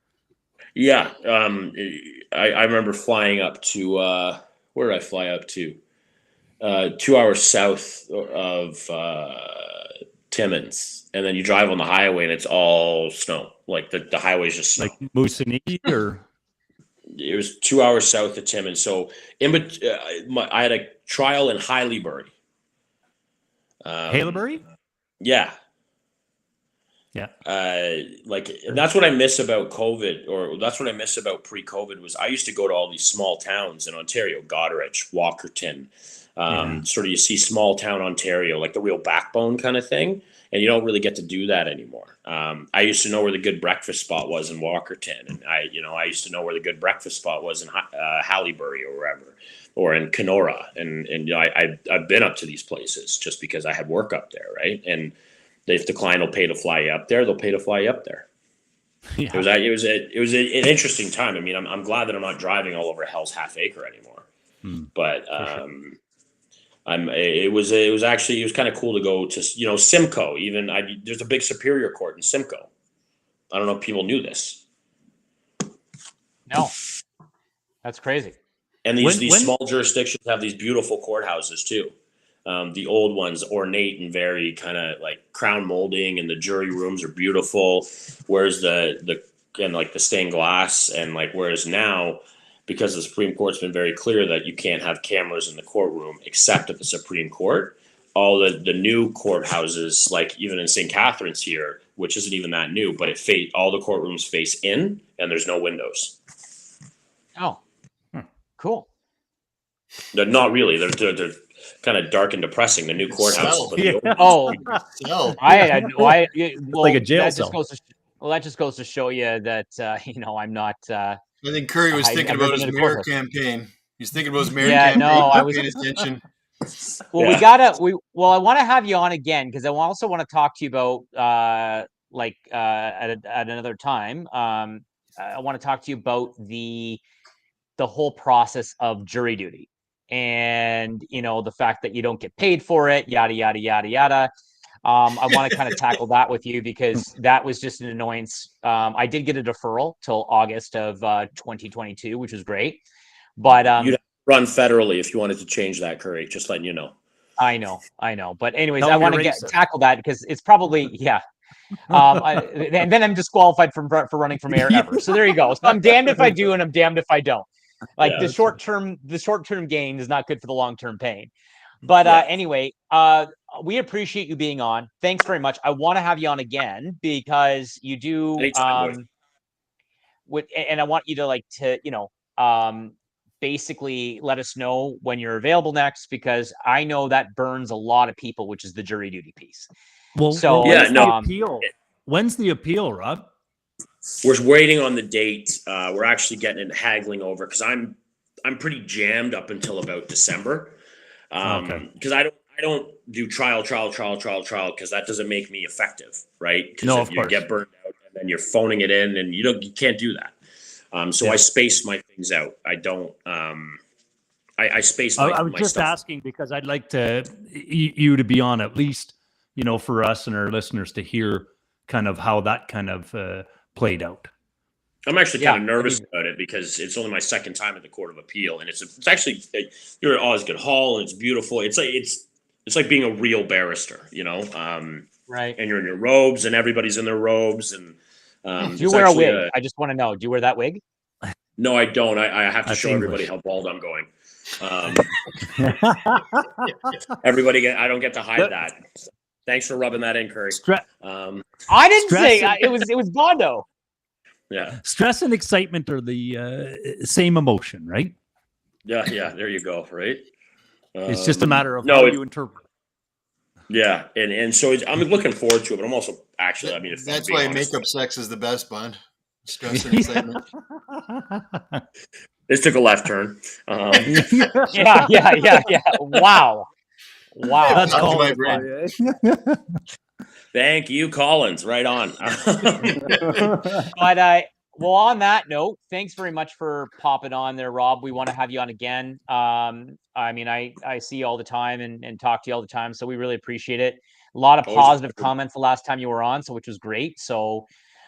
Yeah, I remember flying up to where did I fly up to? 2 hours south of Timmins, and then you drive on the highway and it's all snow. Like the highway's just snow. Like Moosonee, or it was 2 hours south of Timmins. So I had a trial in Haileybury. Haileybury? Yeah. Yeah. And that's what I miss about COVID, or that's what I miss about pre-COVID, was I used to go to all these small towns in Ontario, Goderich, Walkerton. Sort of you see small town Ontario, like the real backbone kind of thing. And you don't really get to do that anymore. I used to know where the good breakfast spot was in Walkerton. And I used to know where the good breakfast spot was in Haileybury or wherever, or in Kenora. And I've been up to these places just because I had work up there. Right. And if the client will pay to fly you up there, they'll pay to fly you up there. Yeah. It was an interesting time. I mean, I'm glad that I'm not driving all over Hell's Half Acre anymore. But it was kind of cool to go to Simcoe. Even there's a big Superior Court in Simcoe. I don't know if people knew this. No, that's crazy. And these small jurisdictions have these beautiful courthouses too. The old ones, ornate and very kind of like crown molding, and the jury rooms are beautiful. Whereas the stained glass, and whereas now, because the Supreme Court's been very clear that you can't have cameras in the courtroom except at the Supreme Court, all the new courthouses, like even in St. Catharines here, which isn't even that new, but all the courtrooms face in, and there's no windows. Oh, cool. They're not really. They're kind of dark and depressing. The new courthouse. Like a jail cell. That just goes to show you that I'm not. I think Curry was thinking about his mayor campaign. He's thinking about his mayor campaign. No, I was paying attention. Well, Yeah. I want to have you on again because I also want to talk to you about at another time. I want to talk to you about the whole process of jury duty and the fact that you don't get paid for it, yada yada yada yada. I want to kind of tackle that with you because that was just an annoyance. I did get a deferral till August of 2022, which was great. But You'd have to run federally if you wanted to change that, Curry. Just letting you know. I know. But anyways, Tell I me want you're to racist. tackle that because it's probably and then I'm disqualified for running for mayor ever. So there you go. So I'm damned if I do, and I'm damned if I don't. Like Yeah, the short term gain is not good for the long term pain. But Yeah. anyway, we appreciate you being on. Thanks very much. I want to have you on again because you do. Anytime, boys. And I want you to basically let us know when you're available next because I know that burns a lot of people, which is the jury duty piece. Well, So Yeah, when's no. the appeal? When's the appeal, Rob? We're waiting on the date. We're actually getting it haggling over because I'm pretty jammed up until about December. Okay. Because I don't do trial because that doesn't make me effective, right? Because No, if of you course. get burned out and then you're phoning it in, and you can't do that. So Yeah. I space my things out. I don't. I space my. I was my just stuff. asking because I'd like you to be on at least, for us and our listeners to hear kind of how that kind of played out. I'm actually kind of nervous about it because it's only my second time at the Court of Appeal, and it's actually you're at Osgoode Hall and it's beautiful. It's like being a real barrister, right. And you're in your robes, and everybody's in their robes, and do you wear a wig? I just want to know. Do you wear that wig? No, I don't. I have to That's show everybody English. how bald I'm going. Everybody, I don't get to hide that. Thanks for rubbing that in, Curry. I didn't say it was Bondo. Yeah. Stress and excitement are the same emotion, right? Yeah. There you go. Right. It's just a matter of how you interpret. Yeah, and so I'm looking forward to it, but I'm also actually. That's why makeup sex is the best, Bond. Stress and excitement. This took a left turn. Yeah. Wow. That's Not to my called brain. Thank you, Collins. Right on. But well, on that note, thanks very much for popping on there, Rob. We want to have you on again. I see you all the time and talk to you all the time, so we really appreciate it. A lot of positive comments the last time you were on, which was great. So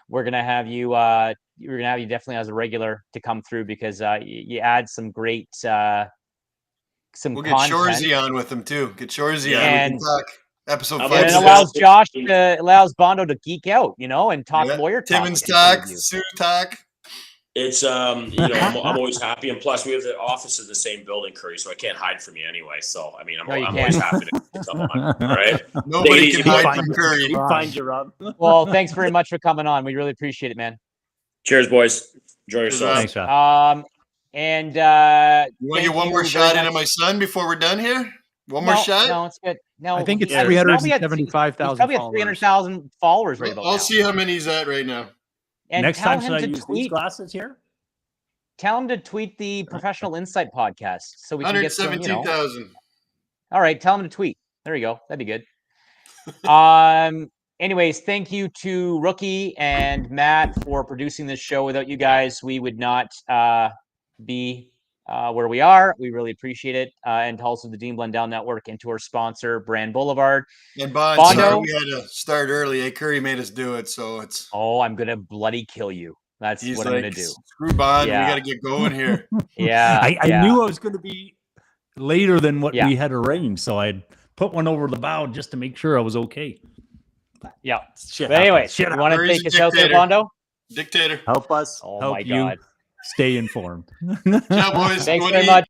we're gonna have you. We're gonna have you definitely as a regular to come through because you add some great We'll content. get Shorzy on with him too. Get Shorzy on. We can talk episode 5. And it allows Bondo to geek out, and talk lawyer talk. Timmons talk, Sue talk. It's I'm always happy, and plus we have the office in the same building, Curry, so I can't hide from you anyway. So I'm always happy to come on. All right, nobody can hide from Curry. Find you, Rob. Well, thanks very much for coming on. We really appreciate it, man. Cheers, boys. Enjoy yourself. Thanks, Rob. And you want to get one more shot into my son before we're done here? One more shot? No, it's good. No, I think it's 375,000. Probably at 300,000 followers right about now. I'll see how many he's at right now. And next time, should I him use these glasses here? Tell him to tweet the Professional Insight podcast so we can get some. 117,000. All right, tell him to tweet. There you go. That'd be good. Anyways, thank you to Rookie and Matt for producing this show. Without you guys, we would not be where we are. We really appreciate it. And also the Dean Blundell Network and to our sponsor, Brand Boulevard. And Bondo, we had to start early. Curry made us do it, so it's. Oh, I'm gonna bloody kill you. That's what I'm gonna do. Screw Bond. Yeah. We got to get going here. Yeah. I knew I was going to be later than what we had arranged, so I'd put one over the bow just to make sure I was okay. Yeah. But anyway, you want to take us out there, Bondo? Dictator. Help us. Oh help my you God. Stay informed. Ciao, boys. Thanks very much.